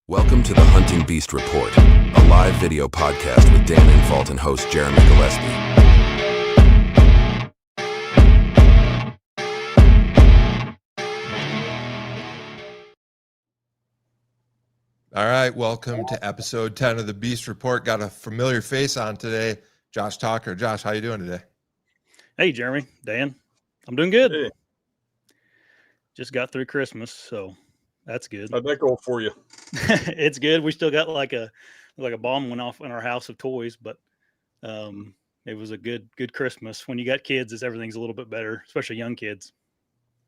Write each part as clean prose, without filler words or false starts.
Welcome to the Hunting Beast Report, a live video podcast with Dan Infalt and host Jeremy Gillespie. All right, welcome to episode 10 of the Beast Report. Got a familiar face on today, Josh Teulker. Josh, how you doing today? Hey, Jeremy, Dan. I'm doing good. Hey. Just got through Christmas, so that's good. How'd that go for you? It's good. We still got like a bomb went off in our house of toys, but it was a good Christmas. When you got kids, everything's a little bit better, especially young kids.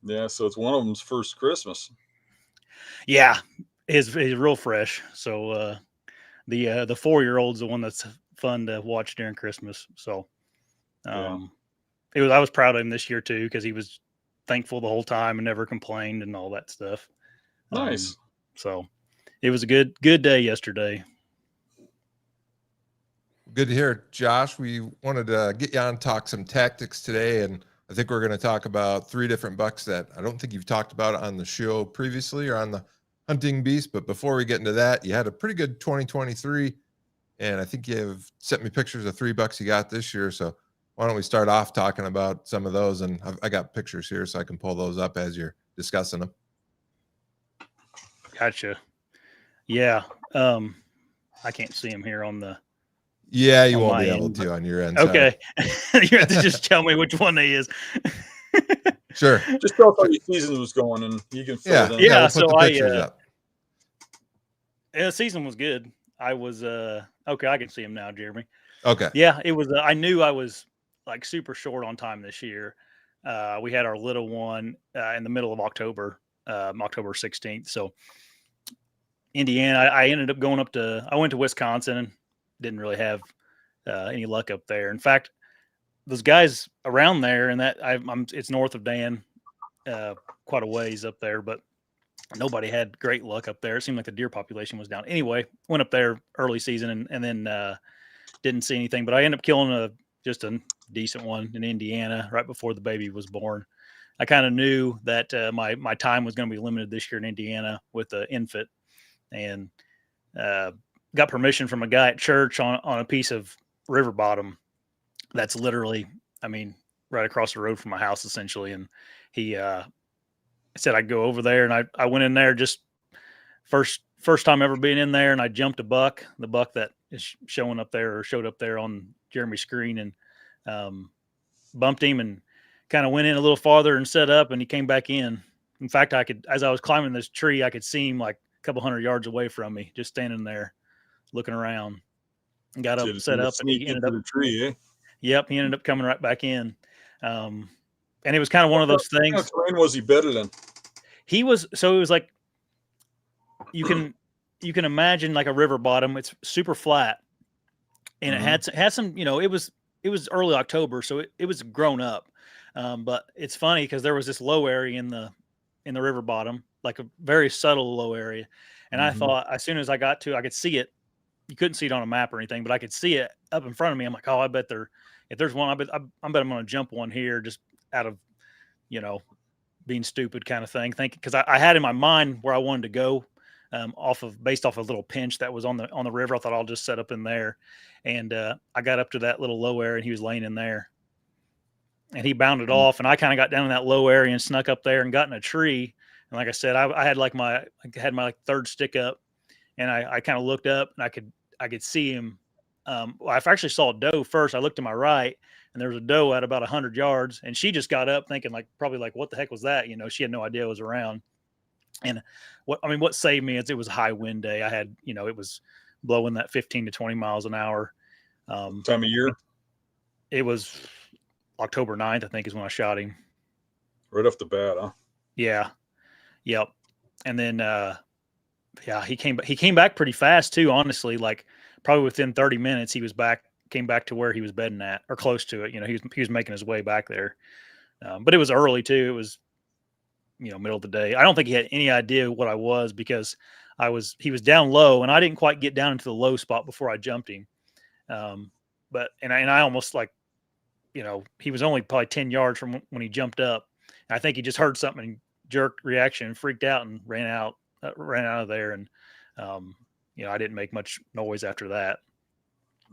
Yeah, so it's one of them's first Christmas. Yeah, it's real fresh. So the 4-year-old's the one that's fun to watch during Christmas. So I was proud of him this year too, because he was thankful the whole time and never complained and all that stuff. Nice. So it was a good day yesterday. Good to hear, Josh. We wanted to get you on and talk some tactics today, and I think we're going to talk about 3 different bucks that I don't think you've talked about on the show previously or on the Hunting Beast. But before we get into that, you had a pretty good 2023, and I think you have sent me pictures of 3 bucks you got this year. So why don't we start off talking about some of those? And I got pictures here, so I can pull those up as you're discussing them. Gotcha. Yeah. I can't see him here on the. Yeah, you won't be able to on your end. Okay. You have to just tell me which one they is. Sure. Just tell us how your season was going, and you can fill it in. Yeah. We'll put the pictures up. The season was good. I was okay. I can see him now, Jeremy. Okay. Yeah, it was. I knew I was like super short on time this year. We had our little one in the middle of October, October 16th. So Indiana, I ended up going up to. I went to Wisconsin and didn't really have any luck up there. In fact, those guys around there, and that it's north of Dan, quite a ways up there, but nobody had great luck up there. It seemed like the deer population was down. Anyway, went up there early season and then didn't see anything, but I ended up killing just a decent one in Indiana right before the baby was born. I kind of knew that my time was going to be limited this year in Indiana with the infant, and got permission from a guy at church on a piece of river bottom that's literally, right across the road from my house essentially. And he said I'd go over there, and I went in there just first time ever being in there, and I jumped the buck that is showed up there on Jeremy's screen, and bumped him and kind of went in a little farther and set up, and he came back in. In fact, as I was climbing this tree, I could see him like a couple hundred yards away from me, just standing there looking around, and got up, set up, and he ended up the tree. Eh? Yep, he ended up coming right back in. And it was kind of one of those things. What kind of terrain was he bedded in? It was like, you can imagine like a river bottom. It's super flat, and it had some, it was early October, so it was grown up. But it's funny because there was this low area in the river bottom, like a very subtle low area. And I thought as soon as I got to, I could see it. You couldn't see it on a map or anything, but I could see it up in front of me. I'm like, oh, I bet if there's one, I bet I'm going to jump one here, just out of, being stupid kind of thing. Because I had in my mind where I wanted to go, based off a little pinch that was on the river. I thought I'll just set up in there, and I got up to that little low area, and he was laying in there, and he bounded off, and I kind of got down in that low area and snuck up there and got in a tree. And like I said, I had my third stick up, and I kind of looked up, and I could see him. I actually saw a doe first. I looked to my right, and there was a doe at about 100 yards, and she just got up thinking probably what the heck was that? She had no idea it was around. And what saved me is it was a high wind day. I had, it was blowing that 15 to 20 miles an hour. Time of year? It was October 9th, I think, is when I shot him. Right off the bat, huh? Yeah. Yep. And then, he came back pretty fast too, honestly. Like probably within 30 minutes, came back to where he was bedding at, or close to it. He was making his way back there. But it was early too. It was, middle of the day. I don't think he had any idea what I was, because he was down low, and I didn't quite get down into the low spot before I jumped him. But I almost he was only probably 10 yards from when he jumped up. And I think he just heard something and jerked reaction and freaked out and ran out of there. And I didn't make much noise after that.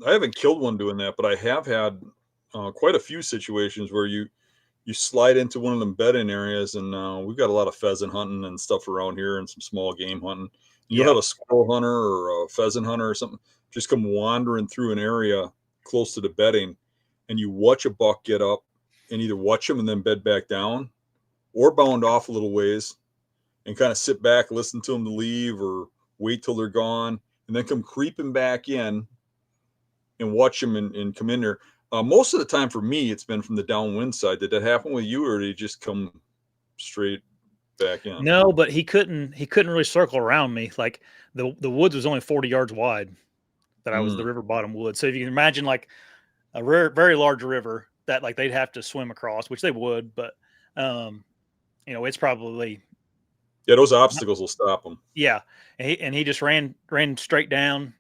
I haven't killed one doing that, but I have had quite a few situations where you slide into one of them bedding areas, and we've got a lot of pheasant hunting and stuff around here, and some small game hunting. You'll have a squirrel hunter or a pheasant hunter or something just come wandering through an area close to the bedding, and you watch a buck get up and either watch them and then bed back down, or bound off a little ways and kind of sit back, listen to them to leave, or wait till they're gone, and then come creeping back in and watch them and come in there. Most of the time for me, it's been from the downwind side. Did that happen with you, or did he just come straight back in? No, but he couldn't really circle around me. Like the woods was only 40 yards wide. That I was the river bottom woods. So if you can imagine like a very large river that like they'd have to swim across, which they would, but it's probably those obstacles will stop them. Yeah, and he just ran straight down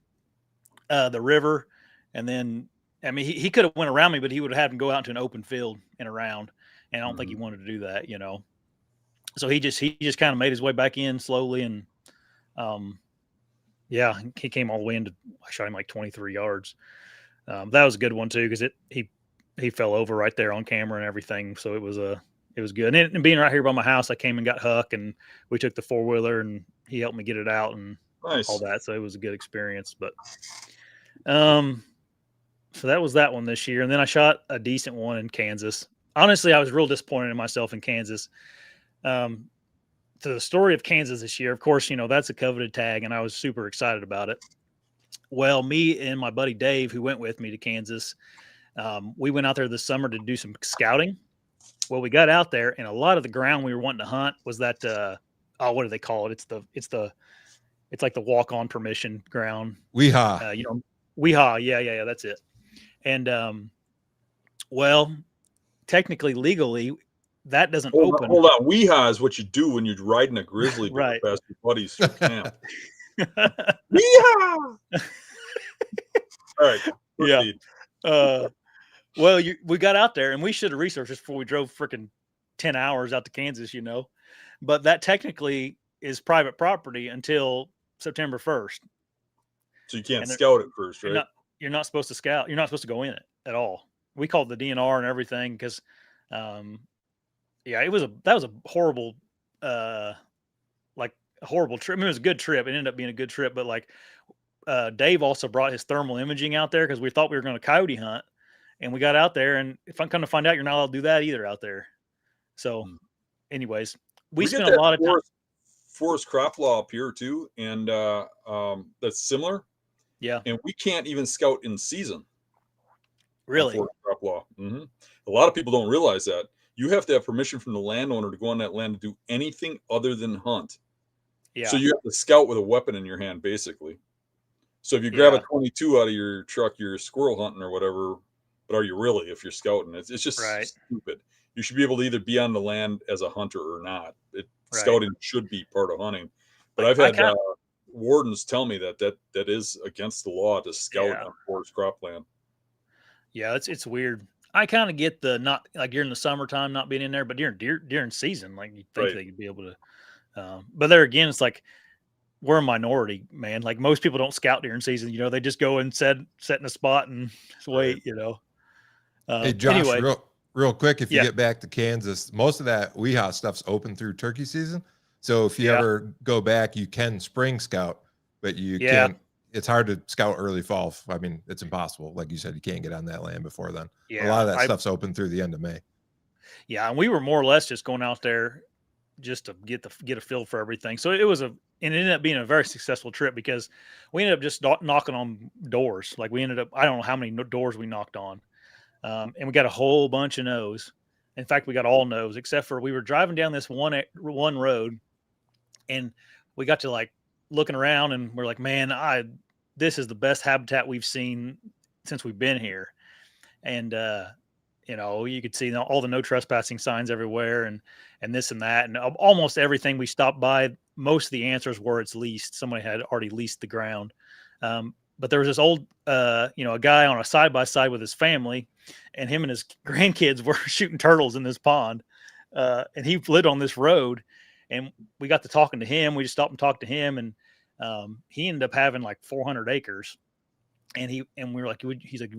the river, and then he could have went around me, but he would have had to go out to an open field and around, and I don't think he wanted to do that, So he just kind of made his way back in slowly, and he came all the way into. I shot him like 23 yards. That was a good one too, because he fell over right there on camera and everything. So it was good. And being right here by my house, I came and got Huck, and we took the 4-wheeler, and he helped me get it out and all that. So it was a good experience. But so that was that one this year, and then I shot a decent one in Kansas. Honestly, I was real disappointed in myself in Kansas. To the story of Kansas this year, of course, that's a coveted tag, and I was super excited about it. Well, me and my buddy Dave, who went with me to Kansas, we went out there this summer to do some scouting. Well, we got out there, and a lot of the ground we were wanting to hunt was that what do they call it? It's like the walk-on permission ground. Weehaw. Weehaw. Yeah, that's it. And well, technically, legally, that doesn't open. Hold on. Weehaw is what you do when you're riding a grizzly right past your buddies through camp. Weehaw! All right. Proceed. Yeah. Well, we got out there, and we should have researched this before we drove freaking 10 hours out to Kansas, But that technically is private property until September 1st. So you can't scout it first, right? You're not supposed to scout. You're not supposed to go in it at all. We called the DNR and everything because, that was a horrible, a horrible trip. I mean, it was a good trip. It ended up being a good trip, but Dave also brought his thermal imaging out there because we thought we were going to coyote hunt, and we got out there, and if I'm going to find out, you're not allowed to do that either out there. So, anyways, we spent a lot of time. Forest crop law up here too, and that's similar. Yeah, and we can't even scout in season. Really, forest crop law. Mm-hmm. A lot of people don't realize that. You have to have permission from the landowner to go on that land to do anything other than hunt. Yeah. So you have to scout with a weapon in your hand, basically. So if you grab a 22 out of your truck, you're squirrel hunting or whatever. But are you really if you're scouting? It's just stupid. You should be able to either be on the land as a hunter or not. Scouting should be part of hunting. But I've had wardens tell me that is against the law to scout on forest cropland. Yeah, it's weird. I kind of get the not like during the summertime not being in there, but during season, like you think they could be able to. But there again, it's like we're a minority, man. Like most people don't scout during season. They just go and set in a spot and wait. Hey, Josh, anyway. real quick, if you get back to Kansas, most of that weehaw stuff's open through turkey season. So if you ever go back, you can spring scout, but you can't. It's hard to scout early fall. I mean, it's impossible. Like you said, you can't get on that land before then. Yeah, a lot of that stuff's open through the end of May. Yeah, and we were more or less just going out there just to get a feel for everything. So it ended up being a very successful trip because we ended up just knocking on doors. Like I don't know how many doors we knocked on, and we got a whole bunch of no's. In fact, we got all no's except for we were driving down this one road, and we got to looking around, and we're like, man, this is the best habitat we've seen since we've been here. And, you could see all the no trespassing signs everywhere and this and that. And almost everything we stopped by, most of the answers were it's leased. Somebody had already leased the ground. But there was this old, a guy on a side-by-side with his family, and him and his grandkids were shooting turtles in this pond. And he lived on this road. And we got to talking to him. We just stopped and talked to him. And He ended up having like 400 acres, and we were like, he's like,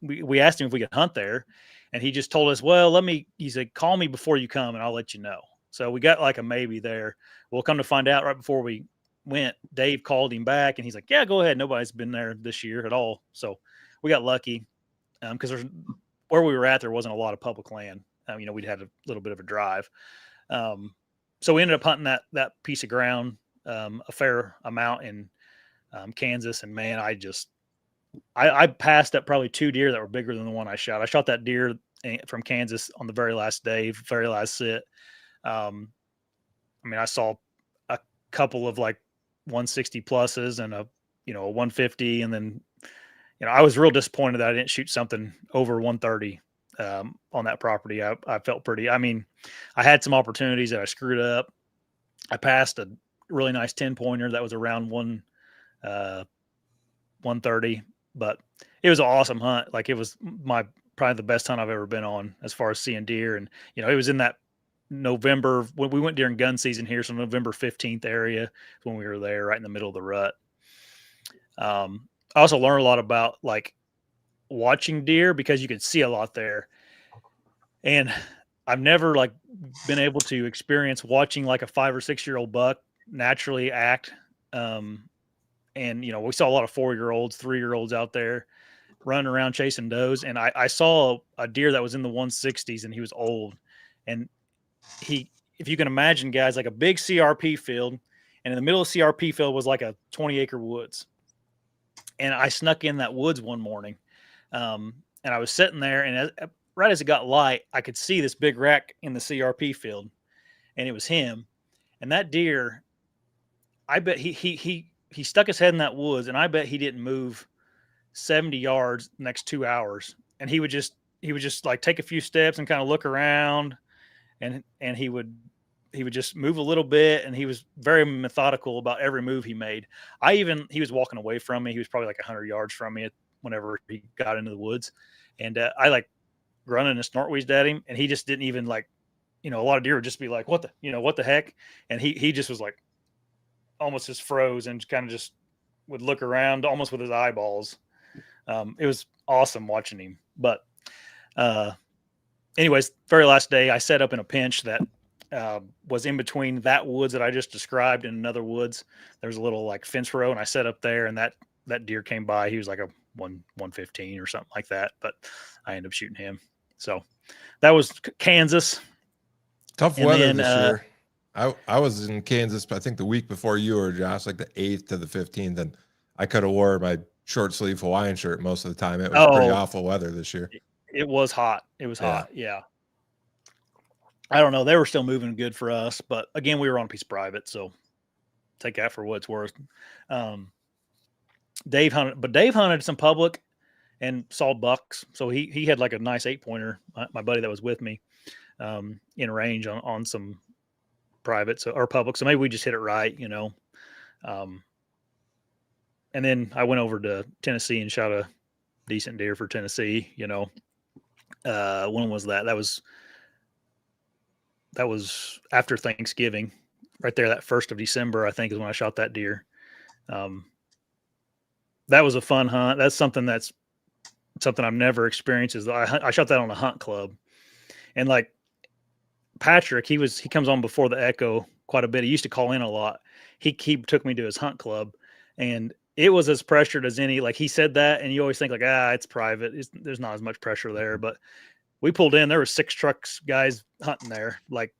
we asked him if we could hunt there, and he just told us, well, he said, call me before you come and I'll let you know. So we got like a maybe there. We'll come to find out right before we went, Dave called him back and he's like, yeah, go ahead. Nobody's been there this year at all. So we got lucky. Cause where we were at, there wasn't a lot of public land. We'd had a little bit of a drive. So we ended up hunting that piece of ground, a fair amount in Kansas. And man, I passed up probably 2 deer that were bigger than the one I shot. I shot that deer from Kansas on the very last day, very last sit. I saw a couple of like 160 pluses and a 150. And then, I was real disappointed that I didn't shoot something over 130 on that property. I felt pretty, I had some opportunities that I screwed up. I passed a really nice 10-pointer that was around 130. But it was an awesome hunt. Like it was probably the best hunt I've ever been on as far as seeing deer. And, it was in that November when we went during gun season here. So November 15th area when we were there right in the middle of the rut. I also learned a lot about like watching deer because you could see a lot there. And I've never like been able to experience watching like a 5 or 6 year old buck naturally act. And, we saw a lot of 4-year-olds, 3-year-olds out there running around chasing does. And I saw a deer that was in the 160s and he was old. And if you can imagine, guys, like a big CRP field, and in the middle of CRP field was like a 20-acre woods. And I snuck in that woods one morning. And I was sitting there, and right as it got light, I could see this big rack in the CRP field, and it was him. And that deer, I bet he stuck his head in that woods, and I bet he didn't move 70 yards the next 2 hours. And he would just like take a few steps and kind of look around, and he would just move a little bit, and he was very methodical about every move he made. He was walking away from me. He was probably like 100 yards from me whenever he got into the woods. And I like grunted and snort wheezed at him, and he just didn't even like, a lot of deer would just be like, what the heck? And he just was like, almost just froze and kind of just would look around almost with his eyeballs. It was awesome watching him. But anyways, very last day, I set up in a pinch that was in between that woods that I just described and another woods. There was a little like fence row, and I set up there, and that deer came by. He was like a 115 or something like that, but I ended up shooting him. So that was Kansas. Tough weather this year. I was in Kansas, I think the week before you were, Josh, like the 8th to the 15th, and I could have wore my short sleeve Hawaiian shirt most of the time. It was pretty awful weather this year. It was hot. It was hot. Yeah. I don't know. They were still moving good for us, but again, we were on a piece of private, so take that for what it's worth. Dave hunted some public and saw bucks. So he had like a nice 8-pointer, my buddy that was with me, in range on some private or public. So maybe we just hit it right, and then I went over to Tennessee and shot a decent deer for Tennessee, when was that? That was after Thanksgiving, right there. That 1st of December, I think, is when I shot that deer. That was a fun hunt. That's something I've never experienced. I shot that on a hunt club, and like Patrick, he comes on before the Echo quite a bit. He used to call in a lot. He took me to his hunt club, and it was as pressured as any. Like he said that, and you always think like, it's private. There's not as much pressure there, but we pulled in. There were 6 trucks, guys hunting there. Like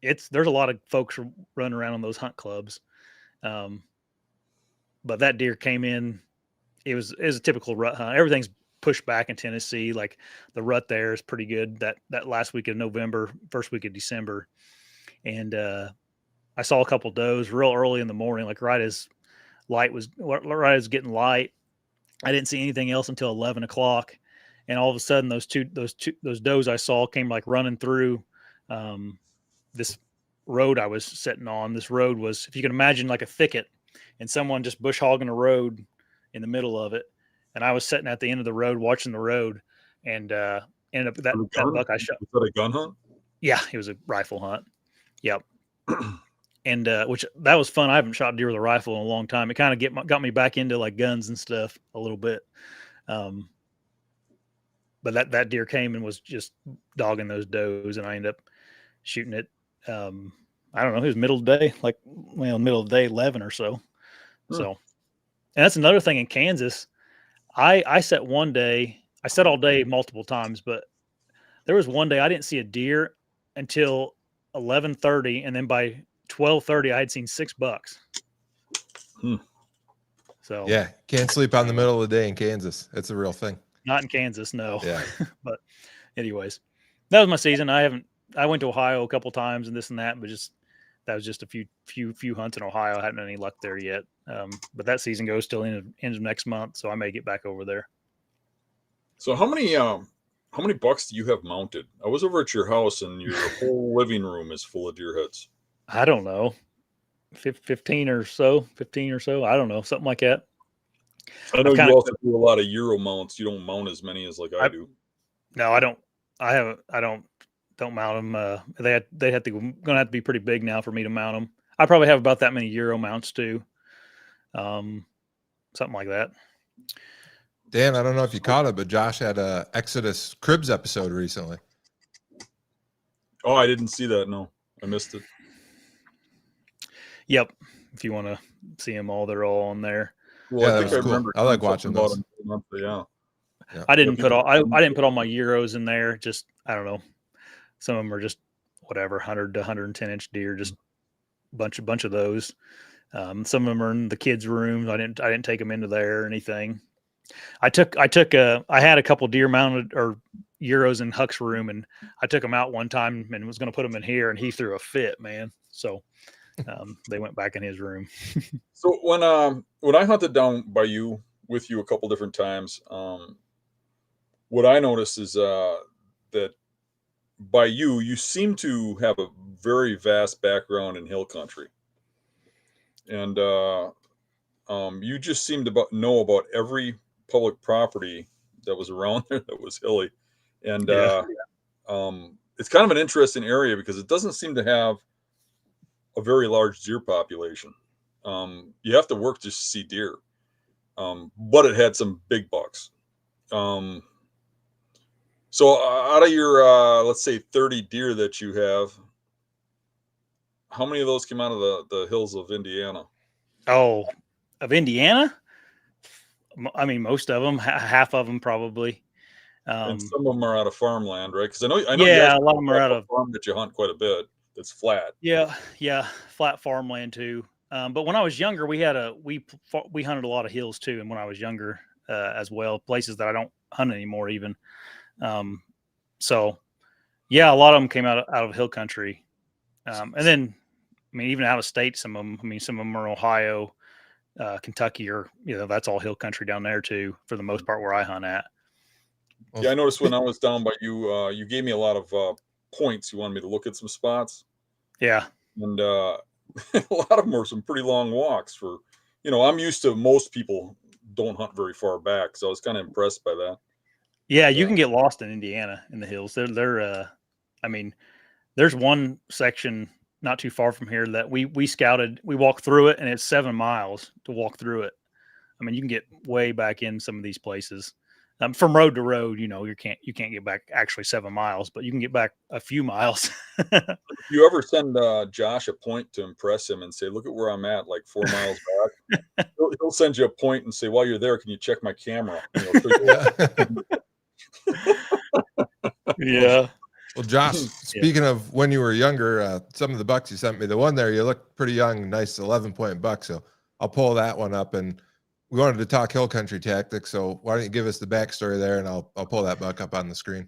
there's a lot of folks running around on those hunt clubs. But that deer came in. It was a typical rut hunt. Everything's pushed back in Tennessee. Like the rut there is pretty good. That last week of November, first week of December, and I saw a couple does real early in the morning, like right as getting light. I didn't see anything else until 11 o'clock. And all of a sudden those does I saw came like running through this road I was sitting on. This road was, if you can imagine, like a thicket, and someone just bush hogging a road in the middle of it. And I was sitting at the end of the road watching the road, and ended up that buck I shot. Was that a gun hunt? Yeah, it was a rifle hunt. Yep. and which that was fun. I haven't shot deer with a rifle in a long time. It kind of got me back into like guns and stuff a little bit. But that deer came and was just dogging those does, and I ended up shooting it. I don't know, it was middle of the day, middle of the day, 11 or so. So, and that's another thing in Kansas. I set one day, I set all day multiple times, but there was one day I didn't see a deer until 11:30, and then by 12:30 I had seen 6 bucks. So yeah, can't sleep on the middle of the day in Kansas. It's a real thing. not in Kansas, no. Yeah. But anyways, that was my season. I went to Ohio a couple times and this and that, but that was just a few hunts in Ohio. I hadn't had any luck there yet. But that season goes till end of next month, so I may get back over there. So how many bucks do you have mounted? I was over at your house, and your whole living room is full of deer heads. I don't know, 15 or so. I don't know, something like that. I know you also do a lot of Euro mounts. You don't mount as many as I do. No, I don't. I don't mount them. They have to gonna have to be pretty big now for me to mount them. I probably have about that many Euro mounts too. Something like that. Dan, I don't know if you caught it, but Josh had a Exodus Cribs episode recently. Oh, I didn't see that. No, I missed it. Yep. If you want to see them all, they're all on there. Well, yeah, I think I remember. I like watching those. Yeah. I didn't put all my Euros in there. Just, I don't know. Some of them are just whatever, 100 to 110 inch deer, just bunch of those. Some of them are in the kids' rooms. I didn't take them into there or anything. I had a couple deer mounted or Euros in Huck's room, and I took them out one time and was going to put them in here, and he threw a fit, man. So they went back in his room. So when I hunted down by you with you a couple different times, what I noticed is that by you seem to have a very vast background in hill country, and you just seemed to know about every public property that was around there that was hilly, and it's kind of an interesting area because it doesn't seem to have a very large deer population. You have to work just to see deer, but it had some big bucks. So out of your, let's say 30 deer that you have, how many of those came out of the hills of Indiana? Oh, of Indiana? I mean, most of them, half of them probably. And some of them are out of farmland, right? Because I know. Yeah, a lot of them are out of farm that you hunt quite a bit. That's flat. Yeah, flat farmland too. But when I was younger, we hunted a lot of hills too, and when I was younger as well, places that I don't hunt anymore even. So yeah, a lot of them came out of hill country, and then I mean even out of state. Some of them. I mean some of them are Ohio, Kentucky, or that's all hill country down there too for the most part where I hunt at. Yeah, I noticed when I was down by you, you gave me a lot of points. You wanted me to look at some spots. Yeah, and a lot of them were some pretty long walks. For I'm used to most people don't hunt very far back, so I was kind of impressed by that. Yeah, you can get lost in Indiana in the hills. I mean, there's one section not too far from here that we scouted. We walked through it, and it's 7 miles to walk through it. I mean, you can get way back in some of these places. From road to road, you can't get back actually 7 miles, but you can get back a few miles. If you ever send Josh a point to impress him and say, "Look at where I'm at, like 4 miles back," he'll send you a point and say, "While you're there, can you check my camera?" Yeah. Well, Josh, speaking of when you were younger, some of the bucks you sent me, the one there, you look pretty young, nice 11-point buck. So I'll pull that one up, and we wanted to talk hill country tactics. So why don't you give us the backstory there, and I'll pull that buck up on the screen.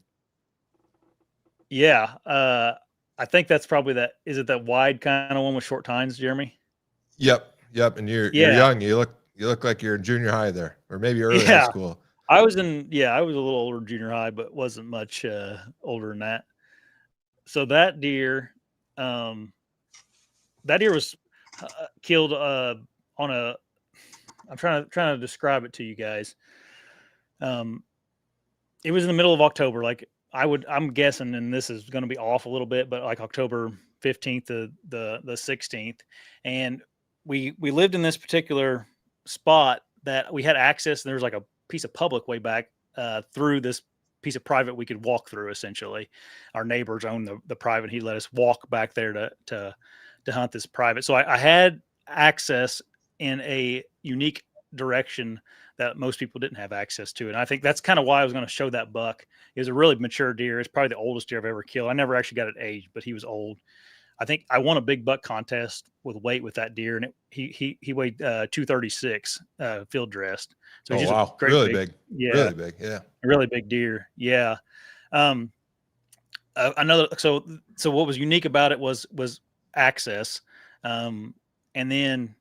Yeah. I think that's probably that. Is it that wide kind of one with short tines, Jeremy? Yep. And you're young. You look like you're in junior high there, or maybe early high school. I was a little older in junior high, but wasn't much older than that. So that deer was killed on a. I'm trying to describe it to you guys. It was in the middle of October, like I'm guessing, and this is going to be off a little bit, but like October 15th to the 16th. And we lived in this particular spot that we had access, and there was like a piece of public way back through this piece of private we could walk through. Essentially, our neighbors owned the private. He let us walk back there to hunt this private. So I had access in a unique direction that most people didn't have access to. And I think that's kind of why I was going to show that buck. It was a really mature deer. It's probably the oldest deer I've ever killed. I never actually got it aged, but he was old. I think I won a big buck contest with weight with that deer, and he weighed 236 field dressed. So he's wow, great really big. Yeah, really big. Yeah, a really big deer. Yeah. Another so what was unique about it was access, and then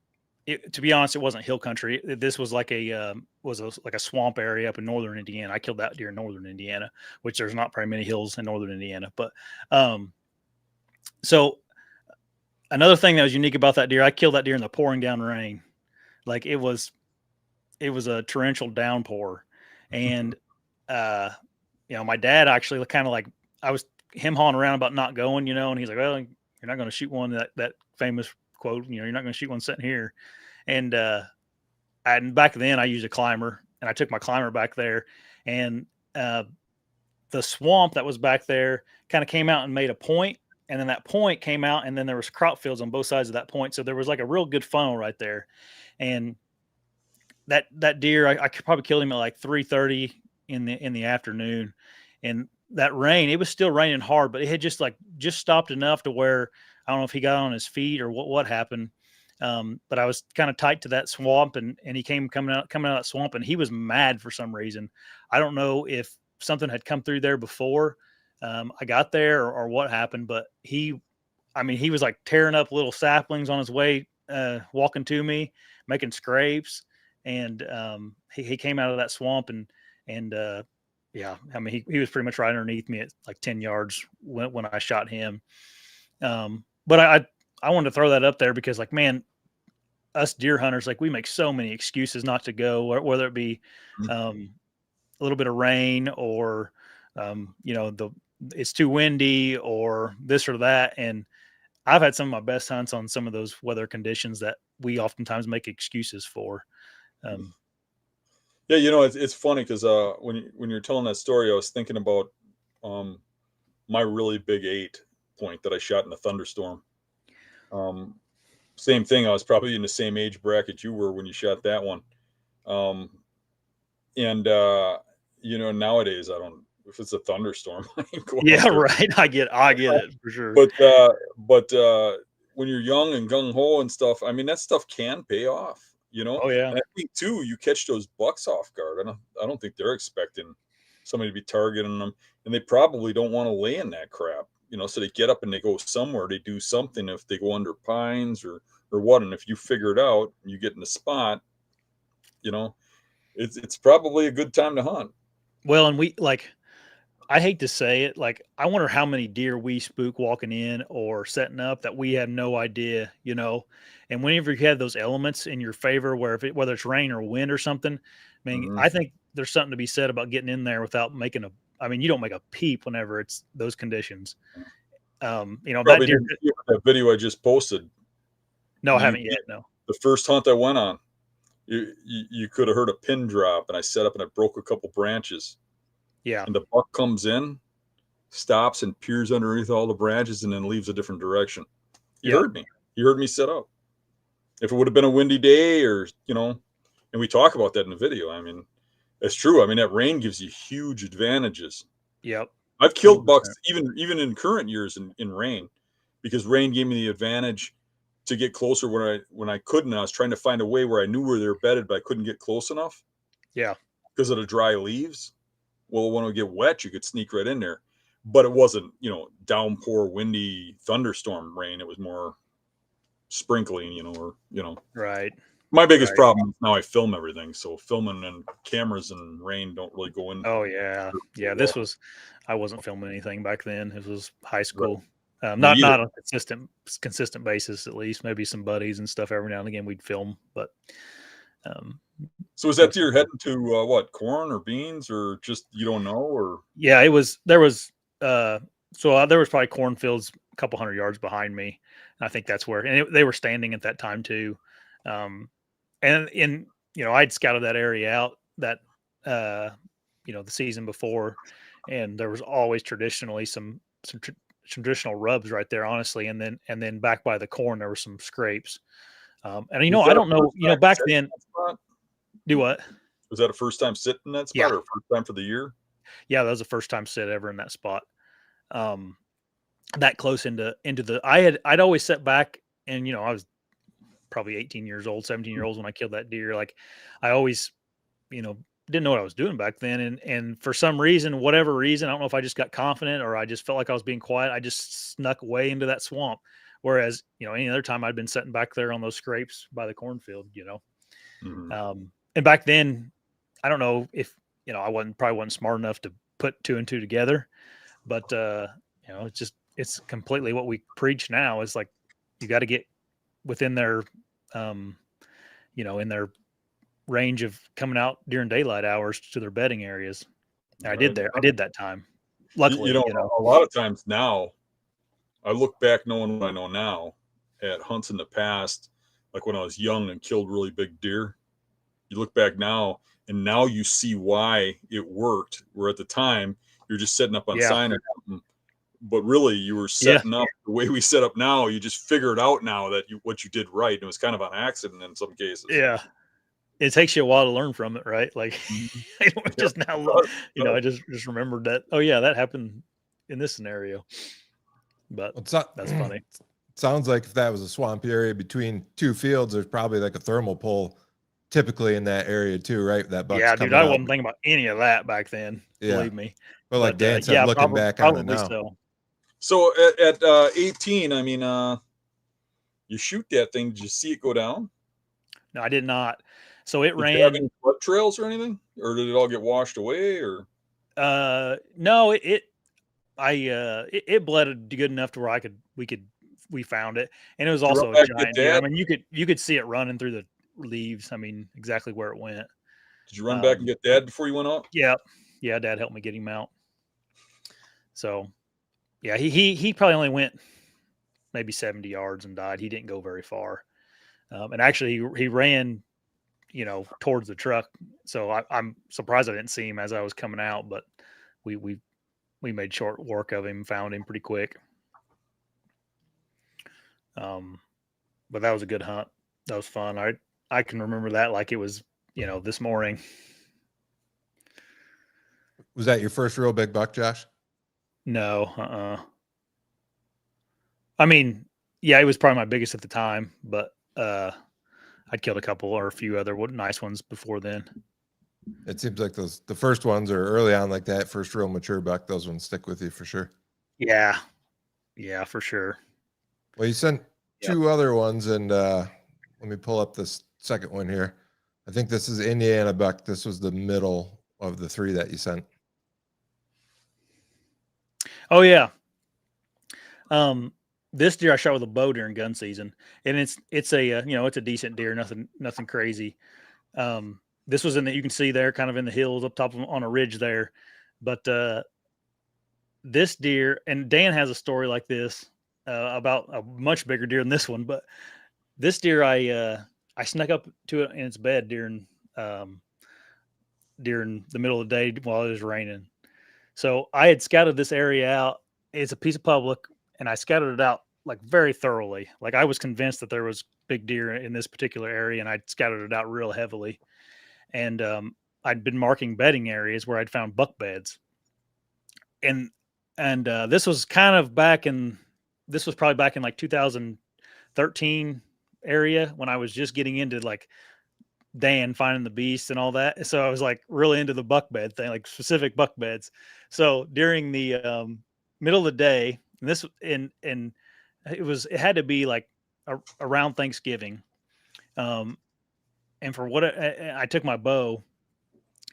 to be honest, it wasn't hill country. This was like like a swamp area up in northern Indiana. I killed that deer in northern Indiana, which there's not very many hills in northern Indiana. But so another thing that was unique about that deer, I killed that deer in the pouring down rain. Like it was a torrential downpour, and my dad actually kind of like I was him hawing around about not going, and he's like, well, you're not going to shoot one, that famous quote, you're not going to shoot one sitting here. And back then I used a climber, and I took my climber back there, and the swamp that was back there kind of came out and made a point, and then that point came out, and then there was crop fields on both sides of that point. So there was like a real good funnel right there. And that deer, I probably killed him at like 3:30 in the afternoon. And that rain, it was still raining hard, but it had just stopped enough to where I don't know if he got on his feet or what happened. But I was kind of tight to that swamp, and he coming out of that swamp, and he was mad for some reason. I don't know if something had come through there before I got there or what happened, but he was like tearing up little saplings on his way, walking to me, making scrapes. And he came out of that swamp, and yeah, he was pretty much right underneath me at like 10 yards when I shot him. But I wanted to throw that up there because, like, man, us deer hunters, like, we make so many excuses not to go, whether it be a little bit of rain or it's too windy or this or that. And I've had some of my best hunts on some of those weather conditions that we oftentimes make excuses for. Yeah, it's funny because when you're telling that story, I was thinking about my really big 8 point that I shot in a thunderstorm. Same thing. I was probably in the same age bracket you were when you shot that one. Nowadays I don't. If it's a thunderstorm, I ain't going yeah, right. I get it for sure. But when you're young and gung ho and stuff, that stuff can pay off. Oh yeah. And I think too, you catch those bucks off guard. I don't think they're expecting somebody to be targeting them, and they probably don't want to lay in that crap. So they get up and they go somewhere. They do something if they go under pines or what. And if you figure it out, and you get in the spot, it's probably a good time to hunt. Well, and I hate to say it, like, I wonder how many deer we spook walking in or setting up that we have no idea, and whenever you have those elements in your favor, whether it's rain or wind or something, I think there's something to be said about getting in there without making you don't make a peep whenever it's those conditions. That deer, that video I just posted. No, I haven't yet. No. The first hunt I went on, you could have heard a pin drop, and I set up and I broke a couple branches. Yeah. And the buck comes in, stops, and peers underneath all the branches, and then leaves a different direction. He heard me. He heard me set up. If it would have been a windy day and we talk about that in the video, it's true. That rain gives you huge advantages. Yep. I've killed 100%. Bucks even in current years in rain, because rain gave me the advantage to get closer when I couldn't. I was trying to find a way where I knew where they were bedded, but I couldn't get close enough. Yeah. Because of the dry leaves. Well, when it would get wet, you could sneak right in there. But it wasn't, downpour, windy, thunderstorm rain. It was more sprinkling, Right. My biggest problem is now I film everything. So filming and cameras and rain don't really go in. Oh, yeah. Yeah, I wasn't filming anything back then. It was high school. Right. Not on a consistent basis, at least. Maybe some buddies and stuff every now and again we'd film. But So is that deer heading to what, corn or beans, or just you don't know? Or yeah, there was probably cornfields a couple hundred yards behind me. I think that's where, and they were standing at that time too. And I'd scouted that area out that the season before, and there was always traditionally some traditional rubs right there, honestly. And then back by the corn, there were some scrapes. And I don't know, back then. Do what? Was that a first time sit in that spot, Yeah. or first time for the year? Yeah, that was the first time sit ever in that spot. That close into I'd always set back, and I was probably 18 years old, 17 years old when I killed that deer. Like, I always, didn't know what I was doing back then. And for some reason, whatever reason, I don't know if I just got confident or I just felt like I was being quiet. I just snuck way into that swamp. Whereas, any other time I'd been sitting back there on those scrapes by the cornfield, Mm-hmm. And back then, I don't know if, I probably wasn't smart enough to put two and two together, but, it's completely what we preach now. Is like, you got to get within their, in their range of coming out during daylight hours to their bedding areas. And I did that time. Luckily, a lot of times now, I look back knowing what I know now at hunts in the past, like when I was young and killed really big deer. You look back now, and now you see why it worked. Where at the time you're just setting up on sign or something, but really you were setting up the way we set up now. You just figure it out now that what you did right. And it was kind of an accident in some cases. Yeah. It takes you a while to learn from it, right? Like, I just now, I just remembered that. Oh yeah, that happened in this scenario. But that's funny. It sounds like if that was a swampy area between two fields, there's probably like a thermal pole typically in that area too, right? That buck's dude, I wasn't thinking about any of that back then. Believe me. But like Dan said, looking back on it now. So at 18, I mean, you shoot that thing. Did you see it go down? No, I did not. So it ran. Did you have any blood trails or anything, or did it all get washed away? Or no, it bled good enough to where we found it, and it was also a giant deer. I mean, you could see it running through the leaves. I mean, exactly where it went. Did you run back and get Dad before you went out? Yeah, Dad helped me get him out. So, yeah, he probably only went maybe 70 yards and died. He didn't go very far, and actually he ran, towards the truck. So I'm surprised I didn't see him as I was coming out, but we made short work of him, found him pretty quick. But that was a good hunt. That was fun. I can remember that like it was, this morning. Was that your first real big buck, Josh? No. I mean, yeah, it was probably my biggest at the time, but I'd killed a couple or a few other nice ones before then. It seems like the first ones are early on like that. First real mature buck, those ones stick with you for sure. Yeah, for sure. Well, you sent two other ones, and let me pull up this second one here. I think this is Indiana buck. This was the middle of the three that you sent. Oh yeah. This deer I shot with a bow during gun season, and it's a decent deer, nothing crazy. This was you can see there kind of in the hills up top on a ridge there, but this deer, and Dan has a story like this about a much bigger deer than this one, but this deer I snuck up to it in its bed during the middle of the day while it was raining. So I had scouted this area out. It's a piece of public, and I scouted it out like very thoroughly. Like, I was convinced that there was big deer in this particular area, and I'd scouted it out real heavily. And I'd been marking bedding areas where I'd found buck beds. And this was probably back in like 2013 area when I was just getting into like Dan finding the beast and all that. So I was like really into the buck bed thing, like specific buck beds. So during the middle of the day, and it had to be like around Thanksgiving. And for what I took my bow,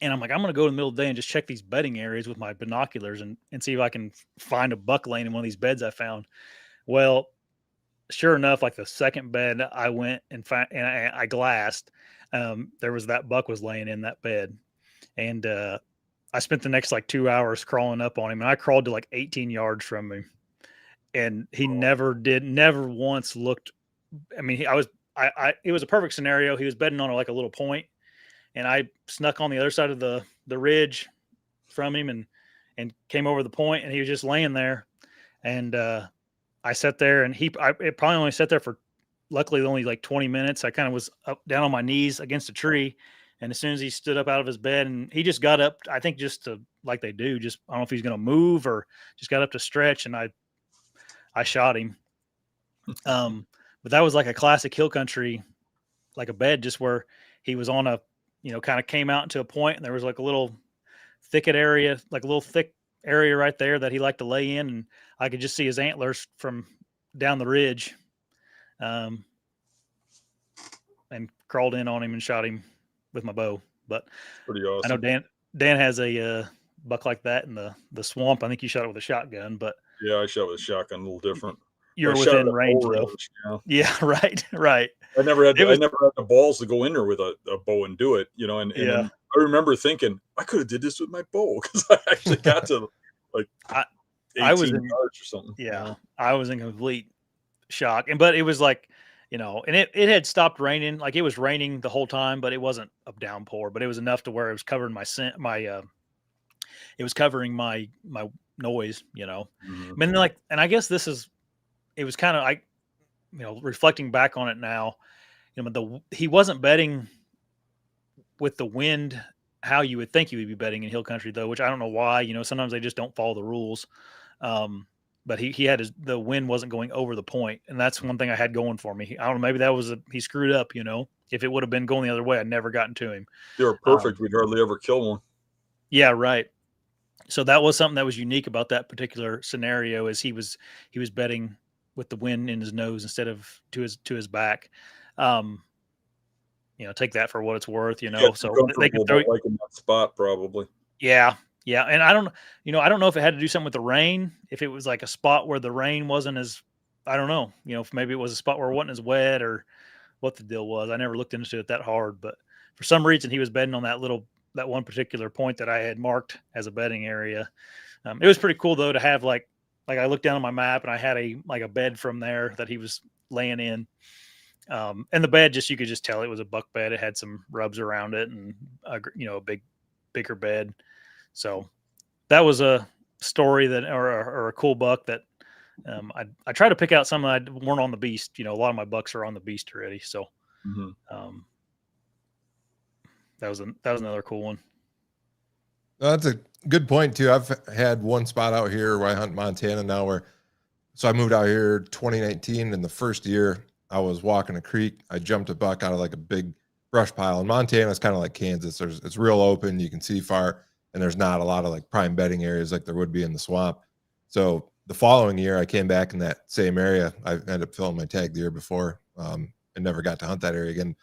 and I'm like, I'm going to go in the middle of the day and just check these bedding areas with my binoculars and see if I can find a buck laying in one of these beds I found. Well, sure enough, like the second bed I went and I glassed, there was that buck was laying in that bed. And I spent the next like 2 hours crawling up on him, and I crawled to like 18 yards from him. And he never once looked. I mean, it was a perfect scenario. He was bedding on like a little point, and I snuck on the other side of the ridge from him and came over the point, and he was just laying there. And I sat there, and it probably only sat there for, luckily, only like 20 minutes. I kind of was up down on my knees against a tree. And as soon as he stood up out of his bed, and he just got up, I think just to, like they do, just, I don't know if he's going to move or just got up to stretch, and I shot him. But that was like a classic hill country, like a bed, just where he was on a, kind of came out into a point, and there was like a little thicket area, like a little thick area right there that he liked to lay in. And I could just see his antlers from down the ridge, and crawled in on him and shot him with my bow. But Pretty awesome. I know Dan has a buck like that in the swamp. I think you shot it with a shotgun, but Yeah, I shot with a shotgun, a little different. you're I shot within at range bow though. range, yeah. Yeah, right. I never had It was- the balls to go in there with a bow and do it, and Yeah. then I remember thinking I could have did this with my bow, because I actually got to like 18 I was in- yards or something. Yeah, I was in complete shock. But it was like, and it had stopped raining. Like it was raining the whole time, but it wasn't a downpour, but it was enough to where it was covering it was covering my noise, Mhm. And I guess it was kind of reflecting back on it now, he wasn't bedding with the wind how you would think he would be bedding in hill country though, which I don't know why. Sometimes they just don't follow the rules. But he had the wind wasn't going over the point, and that's one thing I had going for me. I don't know, maybe that was he screwed up. If it would have been going the other way, I'd never gotten to him. They were perfect. We'd hardly ever kill one. Yeah, right. So that was something that was unique about that particular scenario, is he was bedding with the wind in his nose instead of to his back. Take that for what it's worth. So they could throw like in that spot probably. Yeah. And I don't know if it had to do something with the rain, if it was like a spot where the rain wasn't as, I don't know, if maybe it was a spot where it wasn't as wet or what the deal was. I never looked into it that hard, but for some reason he was bedding on that one particular point that I had marked as a bedding area. It was pretty cool though to have like I looked down on my map and I had a bed from there that he was laying in. And the bed, you could just tell it was a buck bed. It had some rubs around it and a bigger bed. So that was a story or a cool buck that I try to pick out some that weren't on the beast. A lot of my bucks are on the beast already. So that was another cool one. That's a good point too. I've had one spot out here where I hunt Montana now so I moved out here 2019, and the first year I was walking a creek. I jumped a buck out of like a big brush pile. And Montana is kind of like Kansas. It's real open. You can see far. And there's not a lot of like prime bedding areas like there would be in the swamp. So the following year I came back in that same area. I ended up filling my tag the year before, and never got to hunt that area again.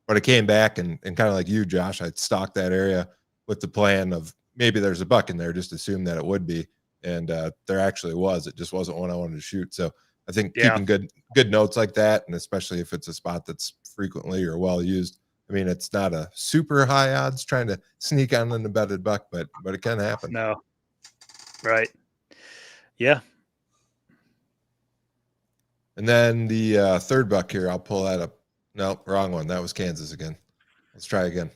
But I came back and kind of like you, Josh, I stalked that area with the plan of maybe there's a buck in there, just assume that it would be. And there actually was. It just wasn't one I wanted to shoot. So I think keeping good notes like that, and especially if it's a spot that's frequently or well used, I mean, it's not a super high odds trying to sneak on an embedded buck, but it can happen. No. Right. Yeah. And then the third buck here, I'll pull that up. No, wrong one. That was Kansas again. Let's try again.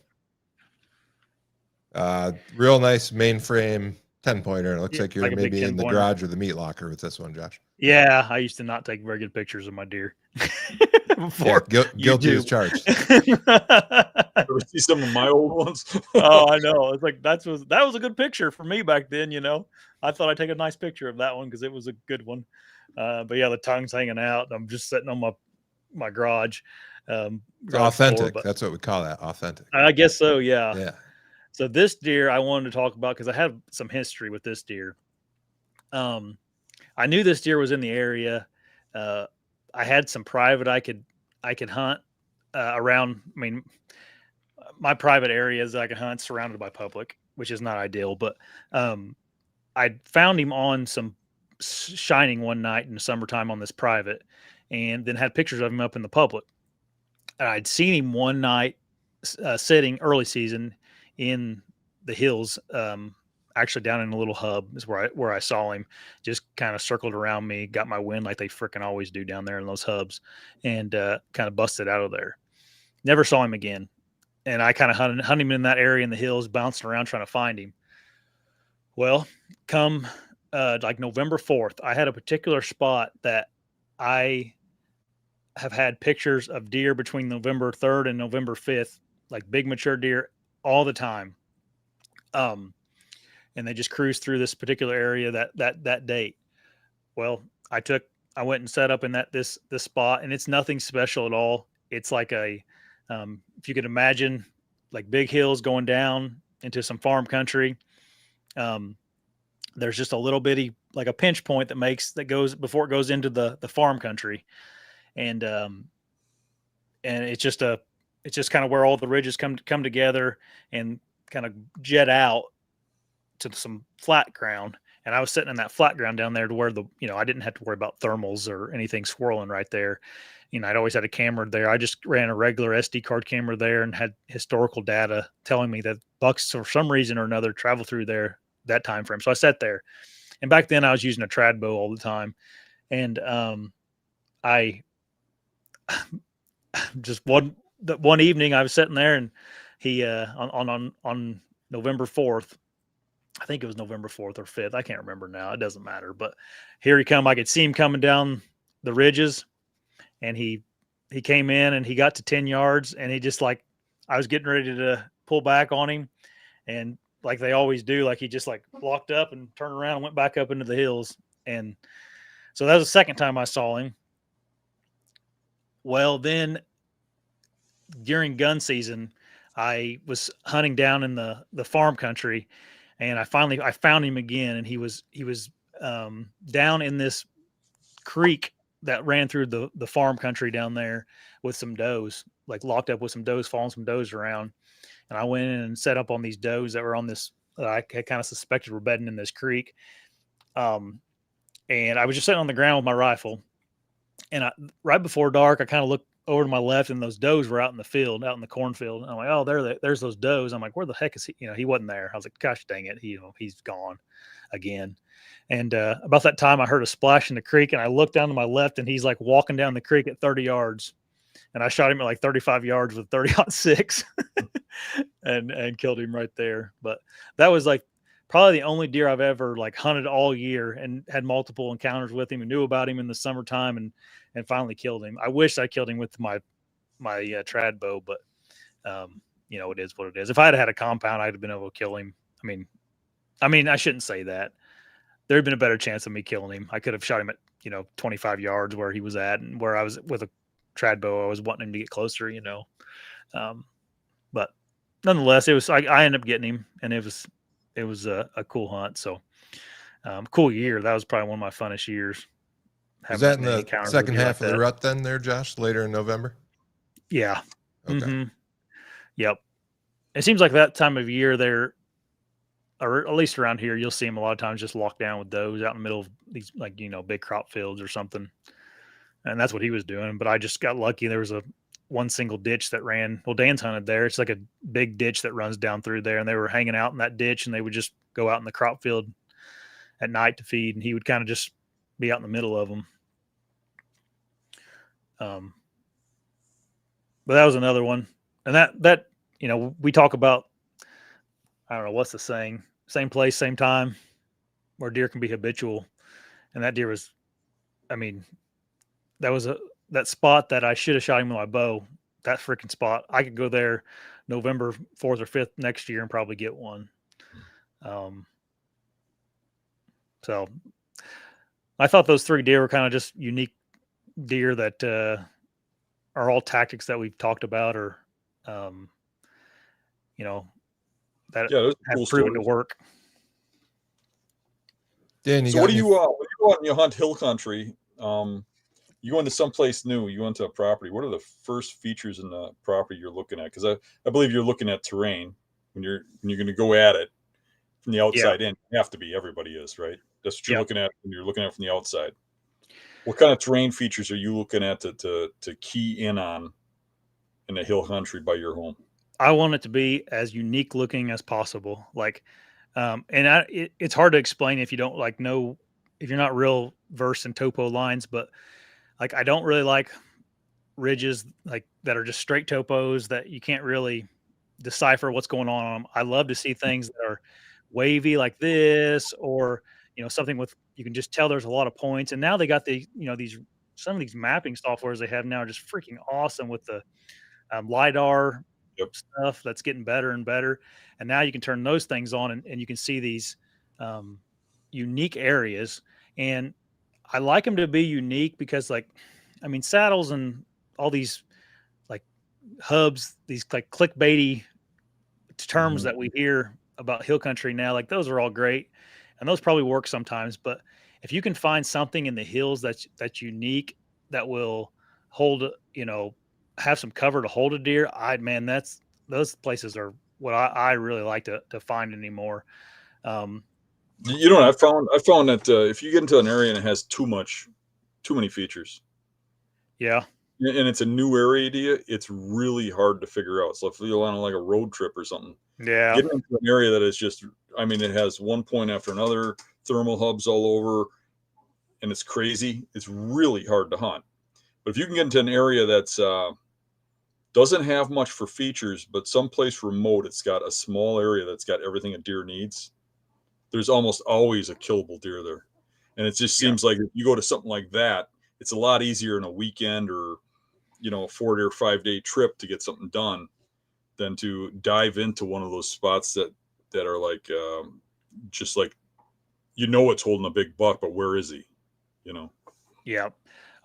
Real nice mainframe 10-pointer. It looks like you're like maybe in the garage or the meat locker with this one, Josh. Yeah, I used to not take very good pictures of my deer. Before guilty as charged. Ever see some of my old ones? Oh, I know. It's like that was a good picture for me back then. I thought I'd take a nice picture of that one because it was a good one. But yeah, the tongue's hanging out. I'm just sitting on my garage. Authentic. Floor, that's what we call that. Authentic. I guess so. Yeah. Yeah. So this deer I wanted to talk about because I have some history with this deer. I knew this deer was in the area. I had some private I could hunt around. I mean, my private areas that I could hunt surrounded by public, which is not ideal. But I found him on some shining one night in the summertime on this private, and then had pictures of him up in the public. And I'd seen him one night sitting early season in the hills, actually down in a little hub is where I saw him. Just kind of circled around me, got my wind like they freaking always do down there in those hubs, and kind of busted out of there. Never saw him again. And I kind of hunted him in that area in the hills, bouncing around trying to find him. Well, come like November 4th, I had a particular spot that I have had pictures of deer between November 3rd and November 5th, like big mature deer all the time. And they just cruised through this particular area that date. Well, I went and set up in this spot, and it's nothing special at all. It's like if you could imagine, like big hills going down into some farm country. There's just a little bitty, like a pinch point that goes before it goes into the farm country. And it's just kind of where all the ridges come together and kind of jet out to some flat ground. And I was sitting in that flat ground down there to where I didn't have to worry about thermals or anything swirling right there. I'd always had a camera there. I just ran a regular SD card camera there and had historical data telling me that bucks for some reason or another travel through there that time frame. So I sat there, and back then I was using a trad bow all the time. And I just one evening I was sitting there, and he on November 4th, I think it was November 4th or 5th. I can't remember now. It doesn't matter. But here he come. I could see him coming down the ridges, and he came in, and he got to 10 yards, and he just I was getting ready to pull back on him, and like they always do, like he just locked up and turned around and went back up into the hills. And so that was the second time I saw him. Well, then during gun season, I was hunting down in the farm country, and I found him again, and he was down in this creek that ran through the farm country down there with some does, like locked up with some does, following some does around. And I went in and set up on these does that were on this, I kind of suspected were bedding in this creek. And I was just sitting on the ground with my rifle, and right before dark, I kind of looked over to my left, and those does were out in the field, out in the cornfield. And I'm like, oh, there's those does. I'm like, where the heck is he? He wasn't there. I was like, gosh dang it. He's gone again. And about that time, I heard a splash in the creek, and I looked down to my left, and he's walking down the creek at 30 yards. And I shot him at 35 yards with 30-06 and killed him right there. But that was probably the only deer I've ever hunted all year and had multiple encounters with him and knew about him in the summertime and finally killed him. I wish I killed him with my trad bow, but it is what it is. If I had a compound, I'd have been able to kill him. I mean, I shouldn't say that. There'd been a better chance of me killing him. I could have shot him at 25 yards where he was at, and where I was with a trad bow, I was wanting him to get closer. But nonetheless, it was I ended up getting him, and it was a cool hunt. So cool year. That was probably one of my funnest years. Was that in the second half of the rut then there, Josh, later in November? Yeah. Okay. Mm-hmm. Yep. It seems like that time of year there, or at least around here, you'll see them a lot of times just locked down with does out in the middle of these big crop fields or something. And that's what he was doing. But I just got lucky. There was one single ditch that ran. Well, Dan's hunted there. It's like a big ditch that runs down through there, and they were hanging out in that ditch, and they would just go out in the crop field at night to feed, and he would kind of just be out in the middle of them. But that was another one. And that we talk about, I don't know, what's the saying? Same place, same time, where deer can be habitual. And that deer was, that was that spot that I should have shot him with my bow. That freaking spot. I could go there November 4th or 5th next year and probably get one. So I thought those three deer were kind of just unique deer that are all tactics that we've talked about, or that have cool proven stories to work. Dan, so what do you when you go out and you hunt hill country, you go into someplace new, you go into a property, what are the first features in the property you're looking at? Because I believe you're looking at terrain when you're going to go at it from the outside in. You have to be. Everybody is, right? That's what you're looking at when you're looking at it from the outside. What kind of terrain features are you looking at to key in on in the hill country by your home? I want it to be as unique looking as possible. Like, it's hard to explain if you don't like know, if you're not real versed in topo lines, but like, I don't really like ridges like that are just straight topos that you can't really decipher what's going on 'em. I love to see things that are wavy like this, or something with, you can just tell there's a lot of points. And now they got these, some of these mapping softwares they have now are just freaking awesome with the lidar Yep. stuff that's getting better and better. And now you can turn those things on, and you can see these um, unique areas. And I like them to be unique because, like, I mean, saddles and all these like hubs, these like clickbaity terms Mhm. that we hear about hill country now, like those are all great, and those probably work sometimes. But if you can find something in the hills that's unique, that will hold, have some cover to hold a deer, man, those places are what I really like to find anymore. Um, You know, what I found that if you get into an area and it has too many features, yeah, and it's a new area to you, it's really hard to figure out. So if you're on like a road trip or something, yeah, getting into an area that is just, I mean, it has one point after another, thermal hubs all over, and it's crazy. It's really hard to hunt. But if you can get into an area that's doesn't have much for features, but someplace remote, it's got a small area that's got everything a deer needs. There's almost always a killable deer there, and it just yeah, seems like if you go to something like that, it's a lot easier in a weekend or a 4 day or 5 day trip to get something done than to dive into one of those spots that are like just like it's holding a big buck, but where is he? You know. yeah.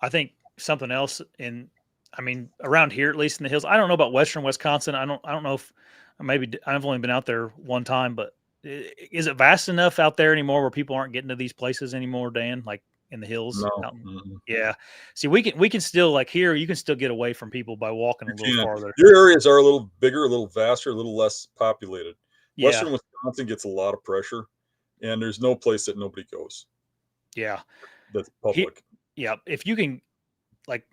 I think something else in, I mean, around here, at least in the hills. I don't know about Western Wisconsin. I don't know if I've only been out there one time, but is it vast enough out there anymore where people aren't getting to these places anymore, Dan? Like in the hills, No, out mm-mm. yeah. See, we can still, like, here. You can still get away from people by walking a You little can't. farther. Your areas are a little bigger, a little vaster, a little less populated. Yeah, Western Wisconsin gets a lot of pressure, and there's no place that nobody goes yeah. that's He, public. yeah. If you can, like,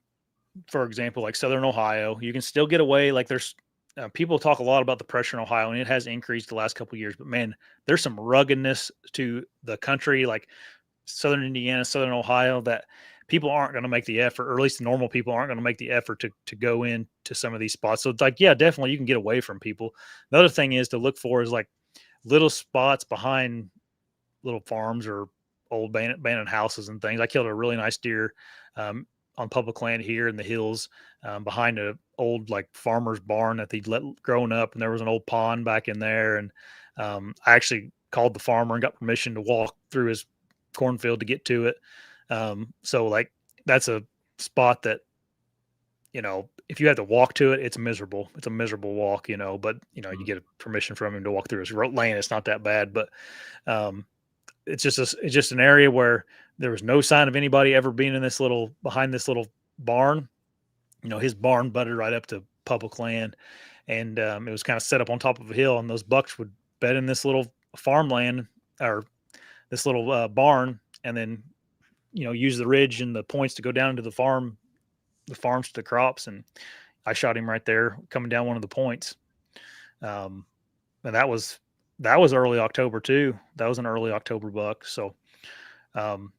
for example, like Southern Ohio, you can still get away. Like, there's people talk a lot about the pressure in Ohio, and it has increased the last couple of years. But man, there's some ruggedness to the country, like Southern Indiana, Southern Ohio, that people aren't going to make the effort, or at least normal people aren't going to make the effort to go into some of these spots. So it's like, yeah, definitely you can get away from people. The other thing is to look for is like little spots behind little farms or old abandoned houses and things. I killed a really nice deer um, on public land here in the hills, behind a old like farmer's barn that they'd let grown up, and there was an old pond back in there. And I actually called the farmer and got permission to walk through his cornfield to get to it. So like that's a spot that, if you have to walk to it, it's miserable. It's a miserable walk, but you Mhm. get permission from him to walk through his lane. It's not that bad, but um, it's just an area where there was no sign of anybody ever being in this little behind this little barn. His barn butted right up to public land, and it was kind of set up on top of a hill, and those bucks would bed in this little farmland, or this little barn, and then use the ridge and the points to go down to the farms to the crops. And I shot him right there coming down one of the points. Um, and that was early October too. That was an early October buck. So um,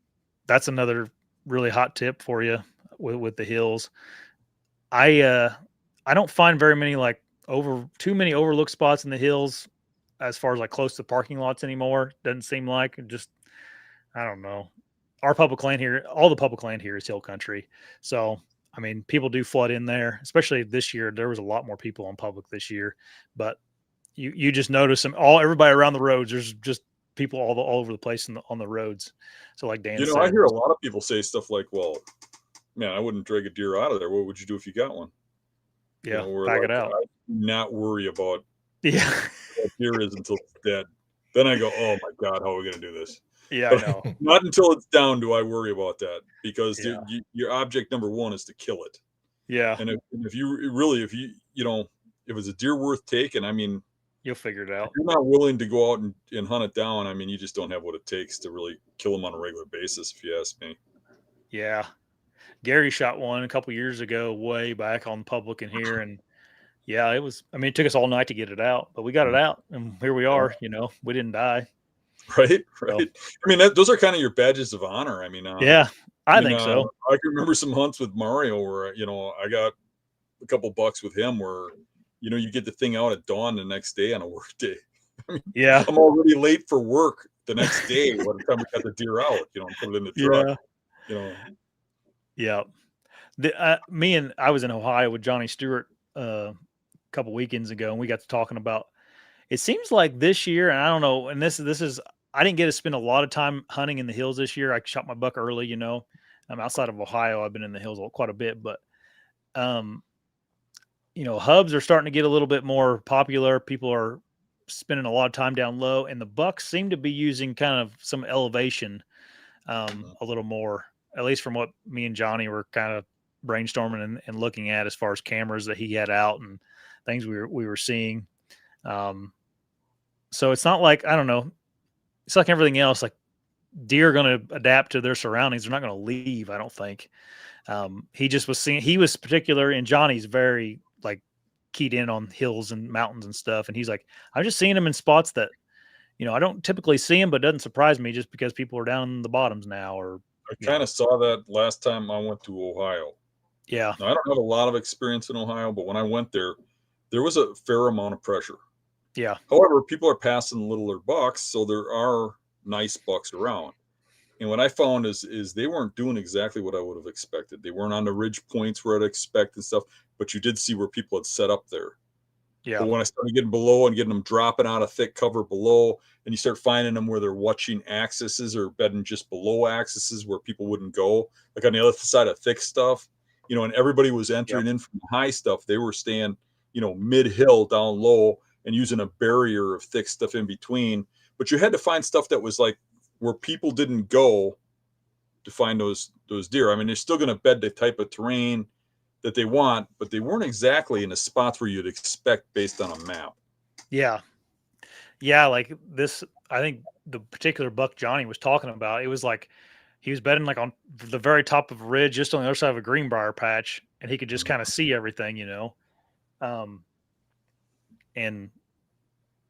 that's another really hot tip for you with the hills. I uh, I don't find very many like over too many overlooked spots in the hills as far as like close to parking lots anymore. Doesn't seem like it. Just, I don't know. Our public land here, all the public land here is hill country. So, I mean, people do flood in there, especially this year. There was a lot more people on public this year, but you just notice them everybody around the roads. There's just people all over the place on the roads. So, like Dan I said, hear a lot of people say stuff like, "Well, man, I wouldn't drag a deer out of there. What would you do if you got one?" yeah, We're pack it like, out. I do not worry about Yeah, what deer is until it's dead. Then I go, "Oh my god, how are we going to do this?" yeah, I But know. not until it's down do I worry about that, because Yeah, your object number one is to kill it. yeah, And if you really, if it's a deer worth taking, I mean, you'll figure it if out. you're not willing to go out and hunt it down, I mean, you just don't have what it takes to really kill them on a regular basis, if you ask me. Yeah, Gary shot one a couple years ago, way back on public in here, and Yeah, it was. I mean, it took us all night to get it out, but we got it out, and here we are. You know, we didn't die. Right. So, I mean, those are kind of your badges of honor. I mean, yeah, I think so. I can remember some hunts with Mario where, I got a couple bucks with him where, you get the thing out at dawn the next day on a work day. I mean, Yeah, I'm already late for work the next day by the time we got the deer out, and put it in the truck, yeah. I was in Ohio with Johnny Stewart a couple weekends ago, and we got to talking about. It seems like this year, and I don't know. And this is I didn't get to spend a lot of time hunting in the hills this year. I shot my buck early, I'm outside of Ohio. I've been in the hills quite a bit, but hubs are starting to get a little bit more popular. People are spending a lot of time down low, and the bucks seem to be using kind of some elevation a little more, at least from what me and Johnny were kind of brainstorming and looking at as far as cameras that he had out and things we were seeing. So it's not like, I don't know, it's like everything else, like deer are going to adapt to their surroundings. They're not going to leave, I don't think. He was particular, and Johnny's very like keyed in on hills and mountains and stuff. And he's like, I'm just seeing him in spots that, I don't typically see him, but it doesn't surprise me just because people are down in the bottoms now. Or I kind of saw that last time I went to Ohio. Yeah. Now, I don't have a lot of experience in Ohio, but when I went there was a fair amount of pressure. Yeah. However, people are passing littler bucks, so there are nice bucks around. And what I found is they weren't doing exactly what I would have expected. They weren't on the ridge points where I'd expect and stuff, but you did see where people had set up there. Yeah. But when I started getting below and getting them dropping out of thick cover below, and you start finding them where they're watching axes or bedding just below axes where people wouldn't go, like on the other side of thick stuff, and everybody was entering in from the high stuff. They were staying, mid-hill down low and using a barrier of thick stuff in between. But you had to find stuff that was like where people didn't go to find those deer. I mean, they're still going to bed the type of terrain that they want, but they weren't exactly in the spots where you'd expect based on a map. Yeah. Yeah. Like this, I think the particular buck Johnny was talking about, it was like he was bedding like on the very top of a ridge, just on the other side of a greenbrier patch, and he could just kind of see everything, and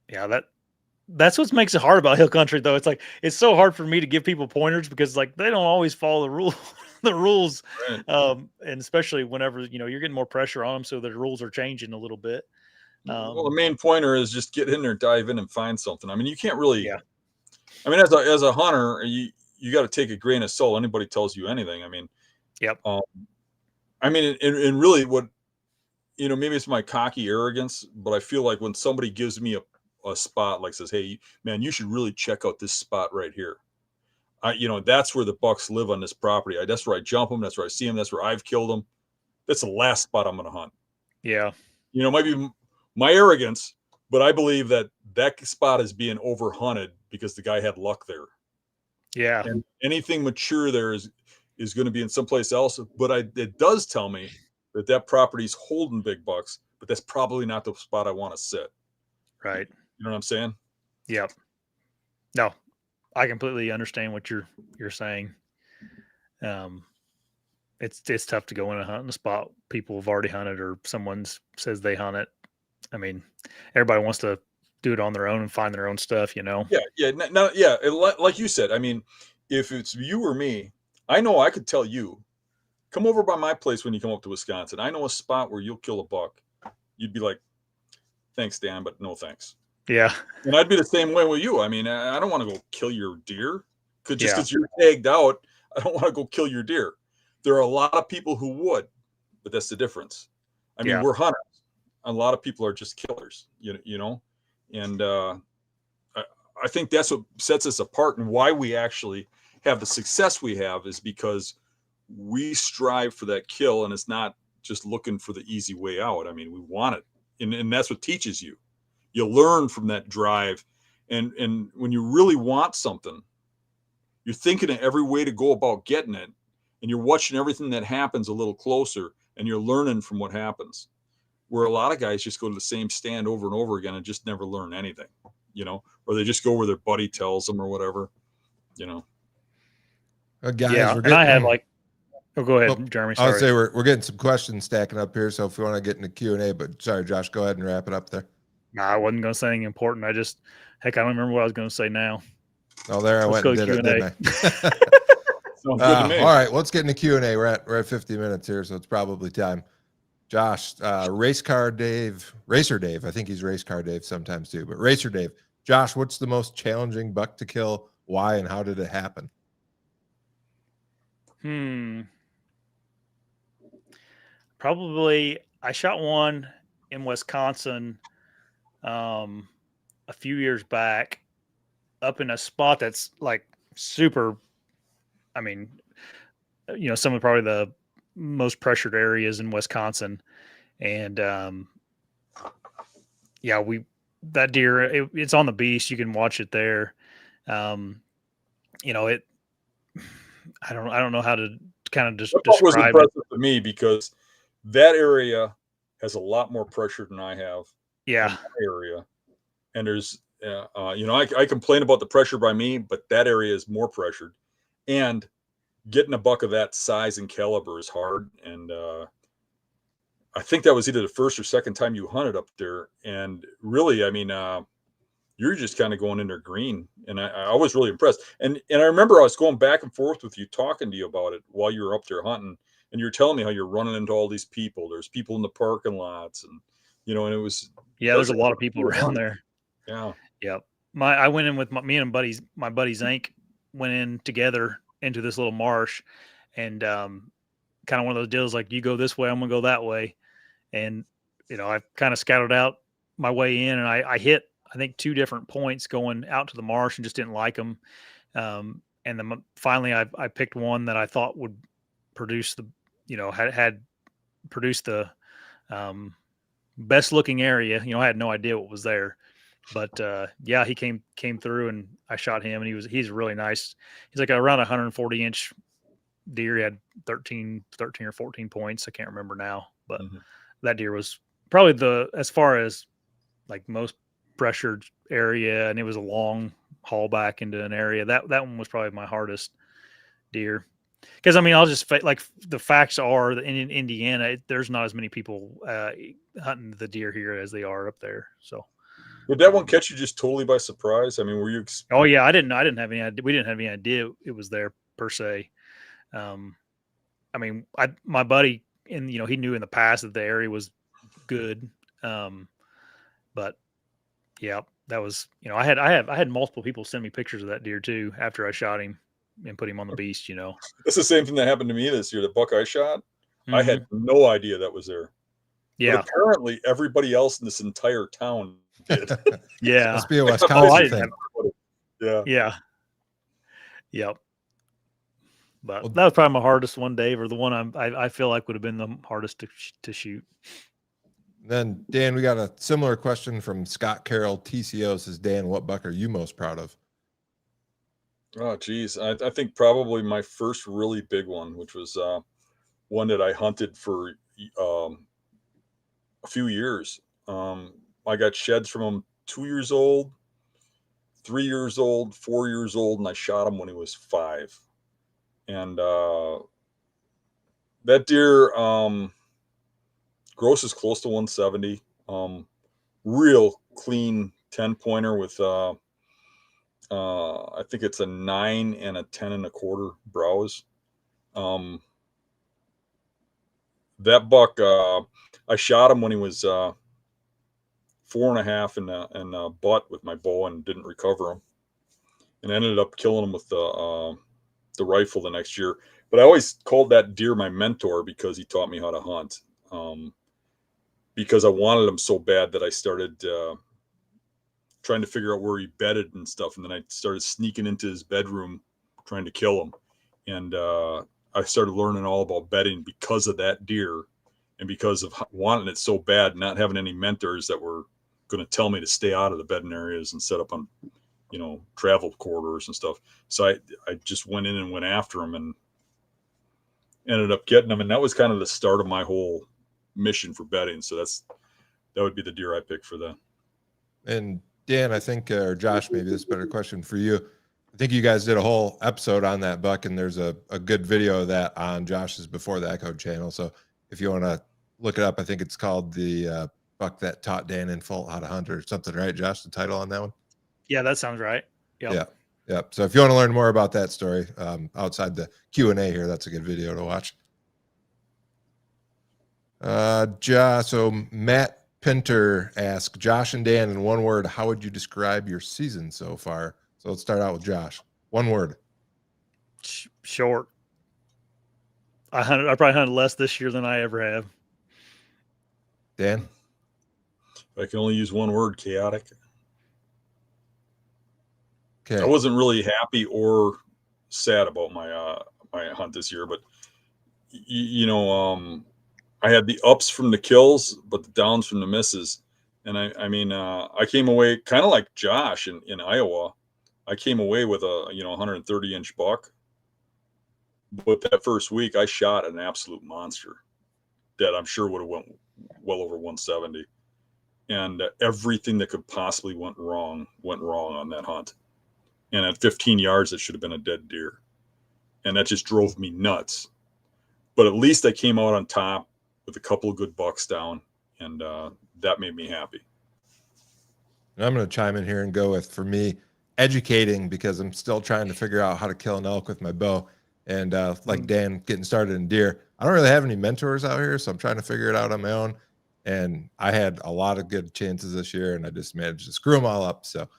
yeah, that's what makes it hard about hill country, though. It's like, it's so hard for me to give people pointers because like they don't always follow the rules. Right. And especially whenever, you're getting more pressure on them. So the rules are changing a little bit. Well, the main pointer is just get in there, dive in and find something. I mean, you can't really, Yeah. I mean, as a hunter, you got to take a grain of salt. Anybody tells you anything. I mean, Yep. I mean, and really what, maybe it's my cocky arrogance, but I feel like when somebody gives me a spot, like says, hey, man, you should really check out this spot right here. That's where the bucks live on this property. That's where I jump them. That's where I see them. That's where I've killed them. That's the last spot I'm going to hunt. Yeah. It might be my arrogance, but I believe that spot is being overhunted because the guy had luck there. Yeah. And anything mature there is going to be in someplace else. But it does tell me that property's holding big bucks, but that's probably not the spot I want to sit. Right. You know what I'm saying? Yep. No, I completely understand what you're saying. It's tough to go in and hunt in a spot people have already hunted or someone says they hunt it. I mean, everybody wants to do it on their own and find their own stuff, Yeah. Yeah. Like you said, I mean, if it's you or me, I know I could tell you, come over by my place when you come up to Wisconsin. I know a spot where you'll kill a buck. You'd be like, thanks, Dan, but no thanks. Yeah. And I'd be the same way with you. I mean, I don't want to go kill your deer because you're tagged out. I don't want to go kill your deer. There are a lot of people who would, but that's the difference. I mean, we're hunters. A lot of people are just killers, and I think that's what sets us apart and why we actually have the success we have is because we strive for that kill, and it's not just looking for the easy way out. I mean, we want it. And that's what teaches you. You learn from that drive. And when you really want something, you're thinking of every way to go about getting it. And you're watching everything that happens a little closer, and you're learning from what happens. Where a lot of guys just go to the same stand over and over again and just never learn anything, or they just go where their buddy tells them or whatever, Guys, yeah. we're And I getting, have Oh, go ahead, Well, Jeremy. I would Sorry. say we're getting some questions stacking up here. So if you want to get into Q&A, but sorry, Josh, go ahead and wrap it up there. Nah, I wasn't going to say anything important. I don't remember what I was going to say now. Oh, there I Let's went go and to did it, Q&A. didn't I? Sounds good to me. All right, let's get into Q&A. We're at 50 minutes here, so it's probably time. Josh, Racer Dave, I think he's Race Car Dave sometimes too, but Racer Dave. Josh, what's the most challenging buck to kill? Why and how did it happen? Probably I shot one in Wisconsin a few years back up in a spot that's like super, I mean, some of probably the most pressured areas in Wisconsin. And that deer, it's on the beast. You can watch it there. It, I don't know how to kind of just That buck was describe it. impressive to me because that area has a lot more pressure than I have. Yeah. In my area. And there's, I complain about the pressure by me, but that area is more pressured. And getting a buck of that size and caliber is hard. And I think that was either the first or second time you hunted up there. And really, I mean, you're just kind of going in there green. And I was really impressed. And I remember I was going back and forth with you, talking to you about it while you were up there hunting. And you're telling me how you're running into all these people. There's people in the parking lots, and and it was. Yeah, there's a lot of people around there. Yeah. Yep. I went in with my buddy Zank went in together into this little marsh, and kind of one of those deals like, you go this way, I'm gonna go that way. And I kind of scouted out my way in, and I hit, I think, 2 different points going out to the marsh and just didn't like them. And then finally I picked one that I thought would produce the, had produced the best looking area. I had no idea what was there. But he came through, and I shot him, and he's really nice. He's like around 140-inch deer. He had 13 or 14 points. I can't remember now, but that deer was probably as far as like most pressured area, and it was a long haul back into an area. That one was probably my hardest deer. Because I'll just like, the facts are that in Indiana, there's not as many people hunting the deer here as they are up there. So. Did that one catch you just totally by surprise? I mean, were you? Oh yeah, I didn't have any idea. We didn't have any idea it was there per se. My buddy, and he knew in the past that the area was good. But yeah, that was, I had multiple people send me pictures of that deer too after I shot him and put him on the beast. It's the same thing that happened to me this year. The buck I shot, I had no idea that was there. Yeah. But apparently, everybody else in this entire town did. Yeah. Must be a Wisconsin thing. Yeah. Yeah. Yep. But that was probably my hardest one, Dave, or the one I feel like would have been the hardest to shoot. Then, Dan, we got a similar question from Scott Carroll. TCO says, Dan, what buck are you most proud of? Oh, geez. I think probably my first really big one, which was one that I hunted for a few years. I got sheds from him 2 years old, 3 years old, 4 years old, and I shot him when he was 5. And that deer gross is close to 170. Real clean 10-pointer with I think it's a 9 and a 10 1/4 brows. That buck, I shot him when he was 4.5 in the butt with my bow and didn't recover him, and ended up killing him with the rifle the next year. But I always called that deer my mentor because he taught me how to hunt. Because I wanted him so bad that I started trying to figure out where he bedded and stuff, and then I started sneaking into his bedroom trying to kill him. And I started learning all about bedding because of that deer, and because of wanting it so bad, not having any mentors that were going to tell me to stay out of the bedding areas and set up on, travel corridors and stuff. So I just went in and went after him and ended up getting him. And that was kind of the start of my whole mission for bedding. So that would be the deer I picked for that. And Dan, I think, or Josh, maybe this is a better question for you. I think you guys did a whole episode on that buck, and there's a good video of that on Josh's Before the Echo channel. So if you want to look it up, I think it's called the buck that taught Dan Infalt how to hunt or something, right, Josh? The title on that one? Yeah, that sounds right. Yep. Yeah. Yep. So if you want to learn more about that story outside the Q&A here, that's a good video to watch. So Matt Pinter asked, Josh and Dan, in one word, how would you describe your season so far? So let's start out with Josh. One word. Short. I probably hunted less this year than I ever have. Dan? If I can only use one word, chaotic. Okay. I wasn't really happy or sad about my my hunt this year, but I had the ups from the kills, but the downs from the misses. And I came away kind of like Josh in Iowa. I came away with a 130-inch buck. But that first week, I shot an absolute monster that I'm sure would have went well over 170. And everything that could possibly went wrong on that hunt. And at 15 yards, it should have been a dead deer. And that just drove me nuts. But at least I came out on top with a couple of good bucks down, and that made me happy. And I'm going to chime in here and go with, for me, educating, because I'm still trying to figure out how to kill an elk with my bow. And like Dan, getting started in deer. I don't really have any mentors out here, so I'm trying to figure it out on my own. And I had a lot of good chances this year, and I just managed to screw them all up. So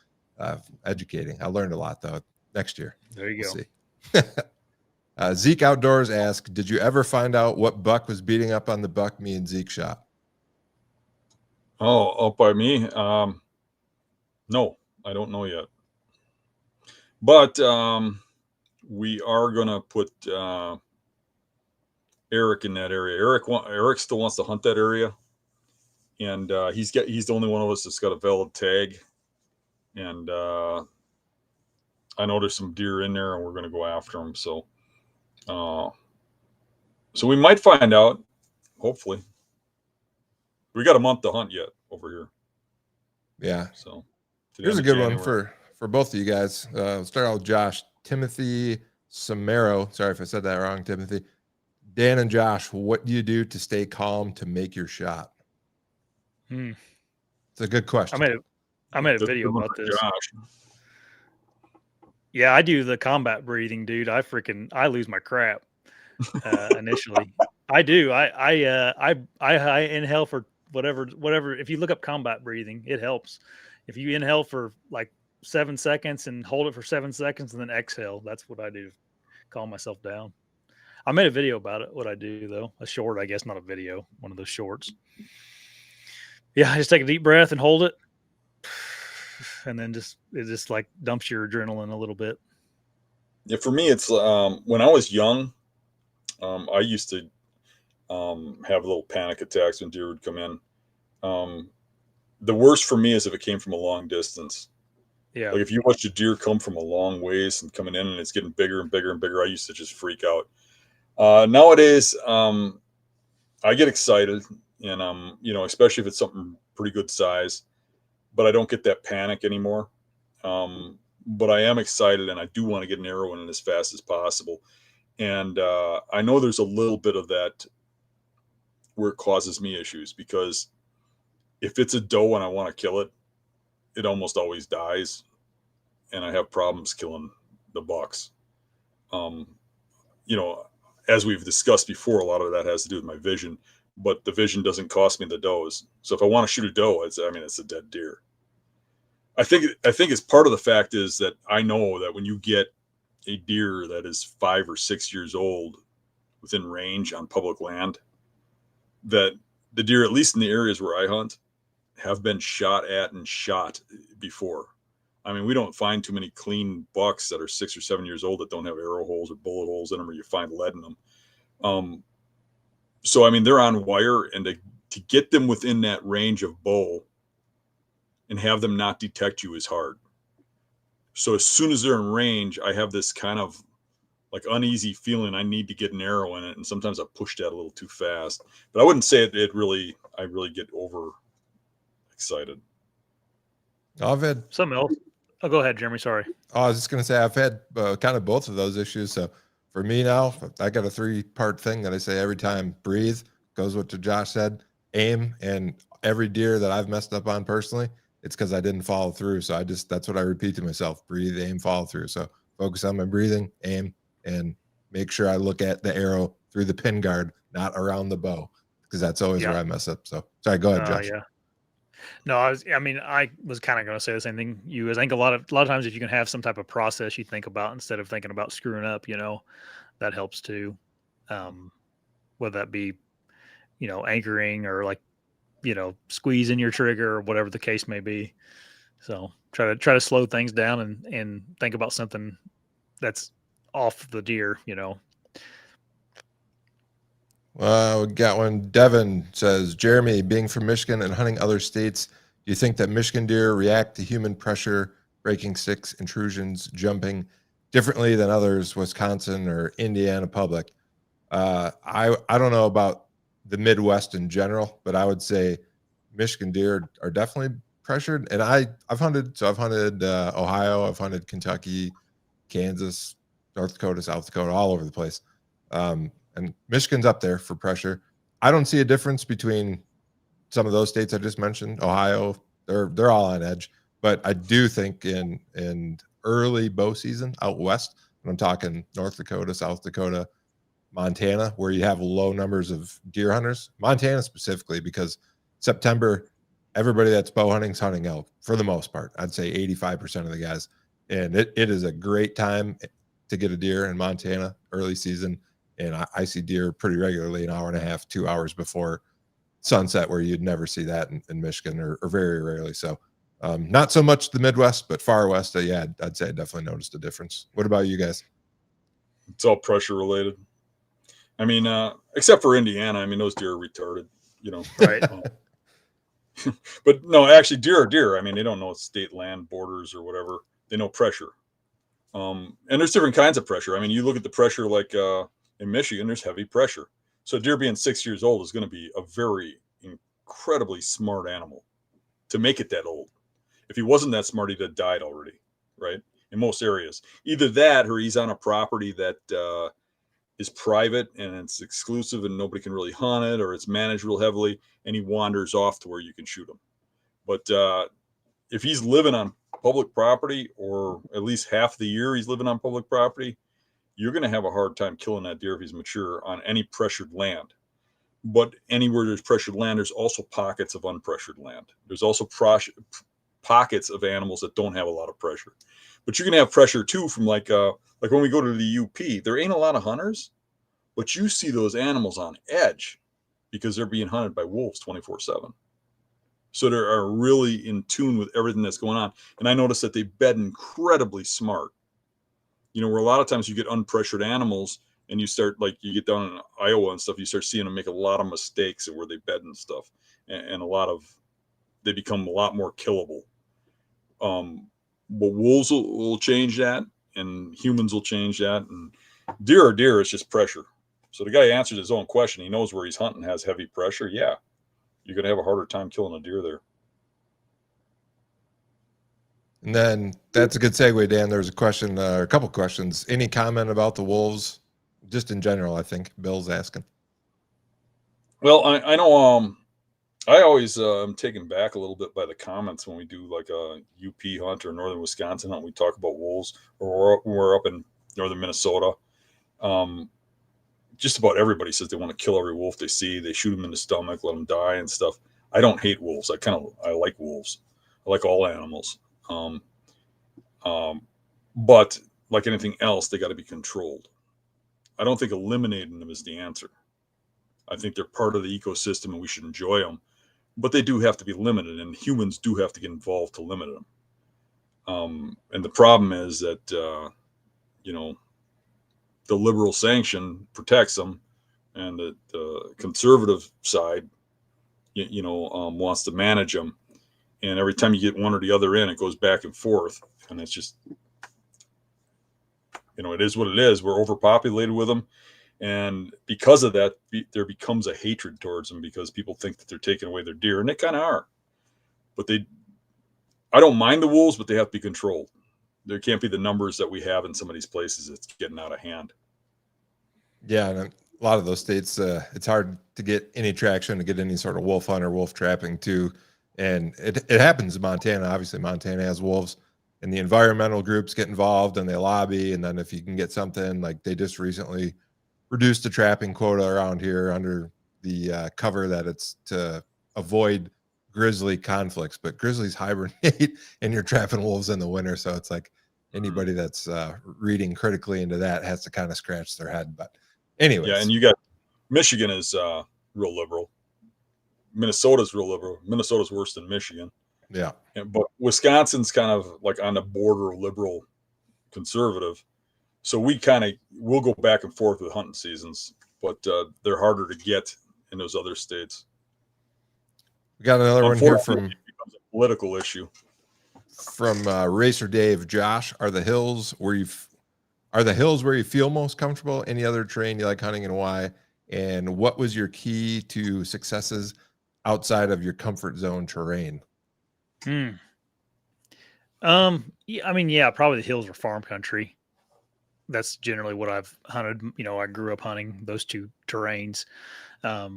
educating. I learned a lot, though, next year. There you go. See. Zeke Outdoors asked, did you ever find out what buck was beating up on the buck me and Zeke shot? Oh, up by me? No, I don't know yet. But we are going to put Eric in that area. Eric still wants to hunt that area. And he's the only one of us that's got a valid tag. And I know there's some deer in there, and we're going to go after them. So we might find out, hopefully. We got a month to hunt yet over here. Yeah. So here's a good one for both of you guys. Let's start out with Josh. Timothy Samaro. Sorry if I said that wrong, Timothy. Dan and Josh, what do you do to stay calm to make your shot? It's a good question. I made a video about this. Josh. Yeah, I do the combat breathing, dude. I lose my crap initially. I do. I inhale for whatever. If you look up combat breathing, it helps. If you inhale for like 7 seconds and hold it for 7 seconds and then exhale, that's what I do. Calm myself down. I made a video about it. What I do though, a short, I guess, not a video, one of those shorts. Yeah, I just take a deep breath and hold it. And then it just like dumps your adrenaline a little bit. Yeah, for me, it's when I was young, I used to have little panic attacks when deer would come in. The worst for me is if it came from a long distance. Yeah. Like if you watch a deer come from a long ways and coming in and it's getting bigger and bigger and bigger, I used to just freak out. Nowadays, I get excited, and especially if it's something pretty good size, but I don't get that panic anymore. But I am excited, and I do want to get an arrow in as fast as possible. And I know there's a little bit of that where it causes me issues, because if it's a doe and I want to kill it, it almost always dies, and I have problems killing the bucks. As we've discussed before, a lot of that has to do with my vision, but the vision doesn't cost me the does. So if I want to shoot a doe, it's a dead deer. I think it's part of the fact is that I know that when you get a deer that is 5 or 6 years old within range on public land, that the deer, at least in the areas where I hunt, have been shot at and shot before. I mean, we don't find too many clean bucks that are 6 or 7 years old that don't have arrow holes or bullet holes in them, or you find lead in them. So, I mean, they're on wire, and to get them within that range of bow and have them not detect you is hard. So as soon as they're in range, I have this kind of like uneasy feeling I need to get an arrow in it. And sometimes I push that a little too fast, but I wouldn't say I really get over excited. Ovid. Something else Oh, go ahead, Jeremy. Sorry. Oh, I was just going to say I've had kind of both of those issues. So for me now, I got a 3-part thing that I say every time: breathe, goes what Josh said, aim, and every deer that I've messed up on personally, it's because I didn't follow through. So that's what I repeat to myself: breathe, aim, follow through. So focus on my breathing, aim, and make sure I look at the arrow through the pin guard, not around the bow, because that's always where I mess up. So sorry, go ahead, Josh. Yeah. No, I was kind of going to say the same thing you is. I think a lot of times if you can have some type of process you think about instead of thinking about screwing up, that helps too. Whether that be, anchoring or like, squeezing your trigger or whatever the case may be. So try to slow things down and think about something that's off the deer, We got one. Devin says, Jeremy, being from Michigan and hunting other states, do you think that Michigan deer react to human pressure, breaking sticks, intrusions, jumping differently than others, Wisconsin or Indiana public? I don't know about the Midwest in general, but I would say Michigan deer are definitely pressured. And I've hunted Ohio, I've hunted Kentucky, Kansas, North Dakota, South Dakota, all over the place. And Michigan's up there for pressure. I don't see a difference between some of those states I just mentioned. Ohio, they're all on edge. But I do think in early bow season out west, and I'm talking North Dakota, South Dakota, Montana, where you have low numbers of deer hunters, Montana specifically, because September, everybody that's bow hunting is hunting elk for the most part. I'd say 85% of the guys. And it is a great time to get a deer in Montana early season. And I see deer pretty regularly, an hour and a half, 2 hours before sunset, where you'd never see that in Michigan or very rarely. So not so much the Midwest, but far west. Yeah, I'd say I definitely noticed a difference. What about you guys? It's all pressure related. I mean, except for Indiana. I mean, those deer are retarded, Right. But no, actually, deer are deer. I mean, they don't know state land borders or whatever. They know pressure. And there's different kinds of pressure. I mean, you look at the pressure like in Michigan, there's heavy pressure. So deer being 6 years old is going to be a very incredibly smart animal to make it that old. If he wasn't that smart, he'd have died already, right? In most areas. Either that or he's on a property that is private and it's exclusive and nobody can really hunt it, or it's managed real heavily and he wanders off to where you can shoot him. But if he's living on public property, or at least half the year he's living on public property, you're going to have a hard time killing that deer if he's mature on any pressured land. But anywhere there's pressured land, there's also pockets of unpressured land. There's also pockets of animals that don't have a lot of pressure. But you can have pressure too from like when we go to the UP, there ain't a lot of hunters, but you see those animals on edge because they're being hunted by wolves 24/7. So they are really in tune with everything that's going on. And I noticed that they bed incredibly smart. Where a lot of times you get unpressured animals and you start, like you get down in Iowa and stuff, you start seeing them make a lot of mistakes at where they bed and stuff. And they become a lot more killable. But wolves will change that, and humans will change that. And deer are deer, it's just pressure. So the guy answers his own question. He knows where he's hunting has heavy pressure. Yeah, you're going to have a harder time killing a deer there. And then that's a good segue, Dan. There's a question, a couple questions. Any comment about the wolves, just in general? I think Bill's asking. Well, I know. I always am taken back a little bit by the comments when we do like a UP hunt or northern Wisconsin hunt. We talk about wolves, or we're up in northern Minnesota. Just about everybody says they want to kill every wolf they see. They shoot them in the stomach, let them die and stuff. I don't hate wolves. I like wolves. I like all animals. But like anything else, they got to be controlled. I don't think eliminating them is the answer. I think they're part of the ecosystem and we should enjoy them, but they do have to be limited, and humans do have to get involved to limit them. And the problem is that, the liberal sanction protects them, and the conservative side, wants to manage them. And every time you get one or the other in, it goes back and forth. And it's just, it is what it is. We're overpopulated with them. And because of that, there becomes a hatred towards them because people think that they're taking away their deer. And they kind of are. But I don't mind the wolves, but they have to be controlled. There can't be the numbers that we have in some of these places. It's getting out of hand. Yeah, and a lot of those states, it's hard to get any traction, to get any sort of wolf hunt or wolf trapping too. And it happens in Montana. Obviously, Montana has wolves, and the environmental groups get involved and they lobby. And then if you can get something, like they just recently reduced the trapping quota around here under the cover that it's to avoid grizzly conflicts. But grizzlies hibernate, and you're trapping wolves in the winter, so it's like anybody that's reading critically into that has to kind of scratch their head. But anyways, Yeah, and you got Michigan is real liberal. Minnesota's real liberal. Minnesota's worse than Michigan. Yeah. But Wisconsin's kind of like on the border of liberal conservative. So we'll go back and forth with hunting seasons, but they're harder to get in those other states. We got another one here from it becomes a political issue. From Racer Dave. Josh, are the hills where you feel most comfortable? Any other terrain you like hunting, and why? And what was your key to successes outside of your comfort zone terrain? Yeah, I mean, yeah, probably the hills or farm country. That's generally what I've hunted. You know, I grew up hunting those two terrains. I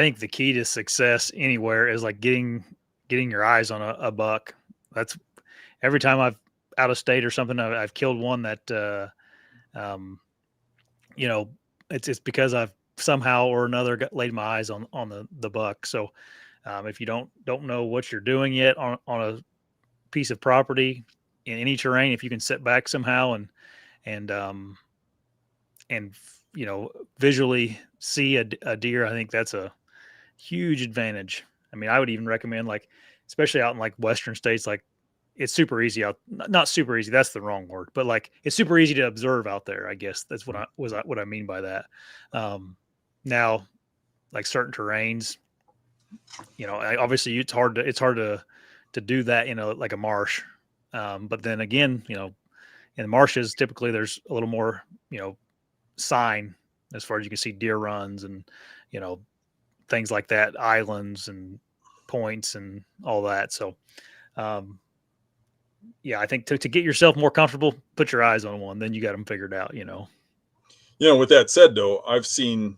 think the key to success anywhere is like getting your eyes on a buck. That's every time I've out of state or something, I've killed one that, you know, it's because I've somehow or another laid my eyes on the buck. So, if you don't know what you're doing yet on a piece of property in any terrain, if you can sit back somehow and you know, visually see a deer, I think that's a huge advantage. I mean, I would even recommend, like, especially out in like Western states, like it's super easy out, not super easy. That's the wrong word, but like it's super easy to observe out there. I guess that's what I mean by that. Now, like certain terrains, you know, obviously it's hard to do that in like a marsh. But then again, you know, in the marshes, typically there's a little more, you know, sign as far as you can see deer runs and, you know, things like that, islands and points and all that. So, yeah, I think to get yourself more comfortable, put your eyes on one, then you got them figured out, you know. You know, with that said, though, I've seen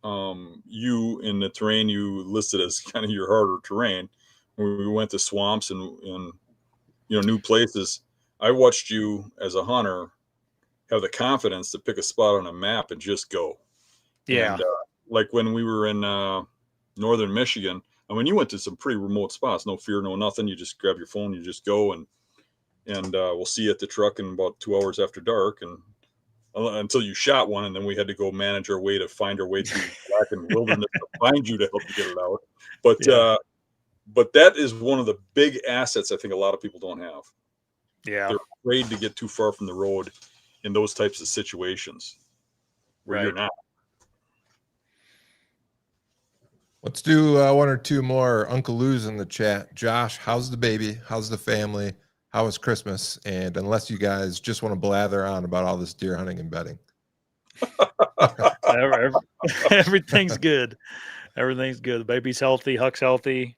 you in the terrain you listed as kind of your harder terrain. When we went to swamps and you know, new places, I watched you as a hunter have the confidence to pick a spot on a map and just go. Yeah. And like when we were in northern Michigan, I mean, you went to some pretty remote spots, no fear, no nothing. You just grab your phone, you just go, and we'll see you at the truck in about 2 hours after dark, and until you shot one, and then we had to go manage our way to find our way through black and wilderness to find you to help you get it out. But Yeah. But that is one of the big assets I think a lot of people don't have. Yeah. They're afraid to get too far from the road in those types of situations where you're not. Let's do one or two more. Uncle Lou's in the chat. Josh, how's the baby? How's the family? How was Christmas? And unless you guys just want to blather on about all this deer hunting and bedding. Everything's good. Everything's good. The baby's healthy. Huck's healthy.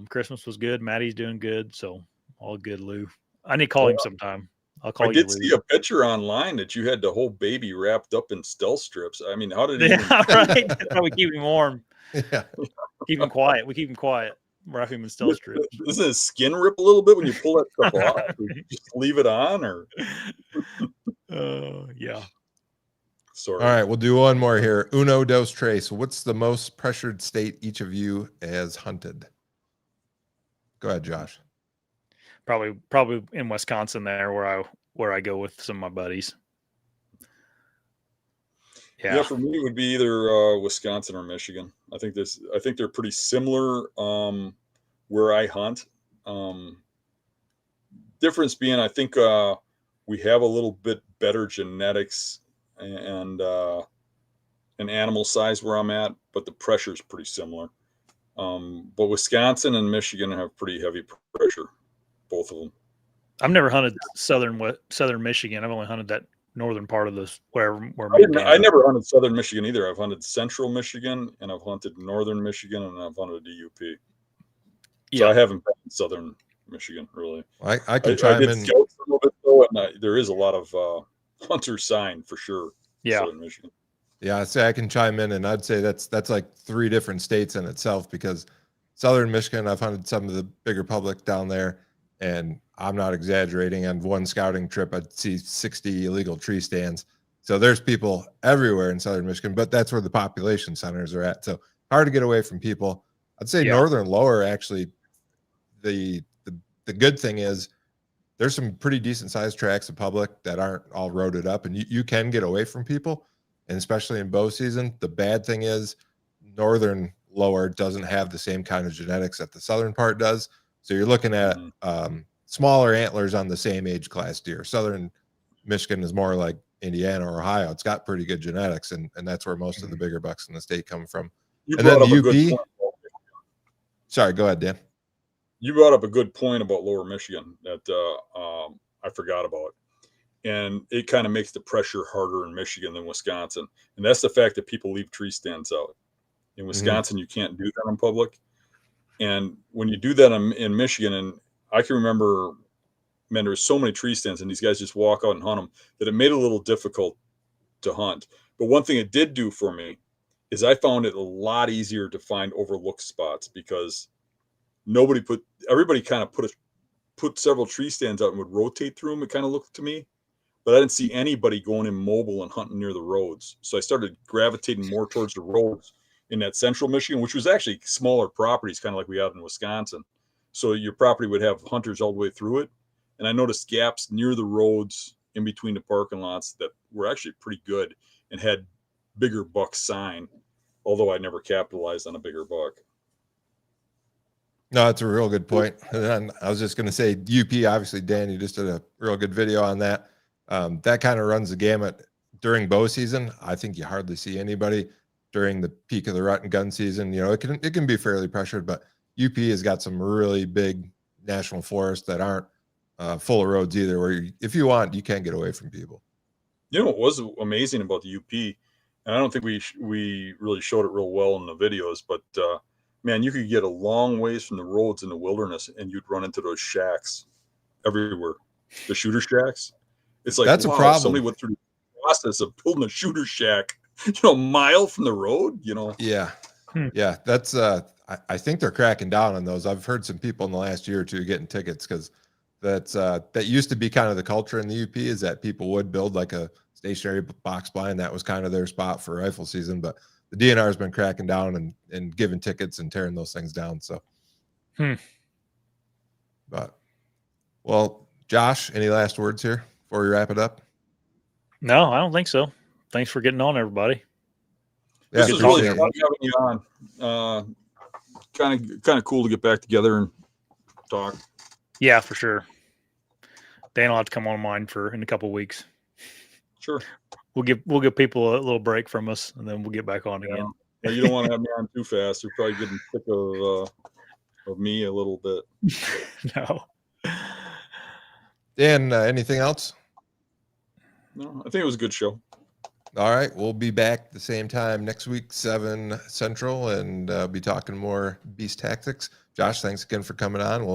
Christmas was good. Maddie's doing good. So all good, Lou. I need to call him sometime. I'll call you. I did see a picture online that you had the whole baby wrapped up in stealth strips. I mean, how did he? Yeah, right. That's how we keep him warm. Yeah. Keep him quiet. We keep him quiet. Wrap him in stealth strips. Doesn't his skin rip a little bit when you pull that stuff off? You just leave it on, or? Yeah. Sorry. All right, we'll do one more here. Uno dos tres. What's the most pressured state each of you has hunted? Go ahead, Josh. Probably in Wisconsin there where I go with some of my buddies. Yeah, for me it would be either Wisconsin or Michigan. I think they're pretty similar where I hunt. Difference being, I think we have a little bit better genetics and animal size where I'm at, but the pressure is pretty similar. But Wisconsin and Michigan have pretty heavy pressure, both of them. I've never hunted southern Michigan. I've only hunted that northern part of this where I never hunted southern Michigan either. I've hunted central Michigan, and I've hunted northern Michigan, and I've hunted a DUP. So I haven't been in Southern Michigan really. I can chime did in. scout a little bit though, and there is a lot of hunter sign for sure. Yeah. Southern Michigan. Yeah, I can chime in, and I'd say that's like 3 different states in itself, because Southern Michigan, I've hunted some of the bigger public down there, and I'm not exaggerating. On one scouting trip, I'd see 60 illegal tree stands. So there's people everywhere in Southern Michigan, but that's where the population centers are at. So hard to get away from people. I'd say Northern Lower, actually, the good thing is there's some pretty decent sized tracts of public that aren't all roaded up, and you can get away from people, and especially in bow season. The bad thing is Northern Lower doesn't have the same kind of genetics that the southern part does. So you're looking at smaller antlers on the same age class deer. Southern Michigan is more like Indiana or Ohio. It's got pretty good genetics, and that's where most of the bigger bucks in the state come from. You and then brought the up a good UP. point. Sorry, go ahead, Dan. You brought up a good point about Lower Michigan that I forgot about. And it kind of makes the pressure harder in Michigan than Wisconsin. And that's the fact that people leave tree stands out. In Wisconsin, you can't do that in public. And when you do that in Michigan, and I can remember, man, there was so many tree stands, and these guys just walk out and hunt them, that it made it a little difficult to hunt. But one thing it did do for me is I found it a lot easier to find overlooked spots, because everybody kind of put several tree stands out and would rotate through them. It kind of looked to me, but I didn't see anybody going immobile and hunting near the roads. So I started gravitating more towards the roads in that central Michigan, which was actually smaller properties, kind of like we have in Wisconsin. So your property would have hunters all the way through it. And I noticed gaps near the roads in between the parking lots that were actually pretty good and had bigger buck sign, although I never capitalized on a bigger buck. No, that's a real good point. And then I was just going to say, UP, obviously, Dan, you just did a real good video on that. That kind of runs the gamut during bow season. I think you hardly see anybody during the peak of the rut and gun season. You know, it can be fairly pressured, but UP has got some really big national forests that aren't full of roads either, where if you want, you can get away from people. You know what was amazing about the UP, and I don't think we really showed it real well in the videos, but man, you could get a long ways from the roads in the wilderness, and you'd run into those shacks everywhere. The shooter shacks. It's like, that's wow, a problem. Somebody went through the process of building a shooter shack, a mile from the road. Yeah, yeah. That's I think they're cracking down on those. I've heard some people in the last year or two getting tickets, because that used to be kind of the culture in the UP, is that people would build like a stationary box blind. That was kind of their spot for rifle season, but the DNR has been cracking down and giving tickets and tearing those things down. So, but, well, Josh, any last words here before we wrap it up? No, I don't think so. Thanks for getting on, everybody. Yeah, this was really fun having you on. Kind of cool to get back together and talk. Yeah, for sure. Dan will have to come on mine in a couple of weeks. Sure. We'll give people a little break from us, and then we'll get back on again. Yeah, you don't want to have me on too fast. You're probably getting sick of me a little bit. No. Dan, anything else? No, I think it was a good show. All right, we'll be back the same time next week, 7 Central, and be talking more beast tactics. Josh, thanks again for coming on. We'll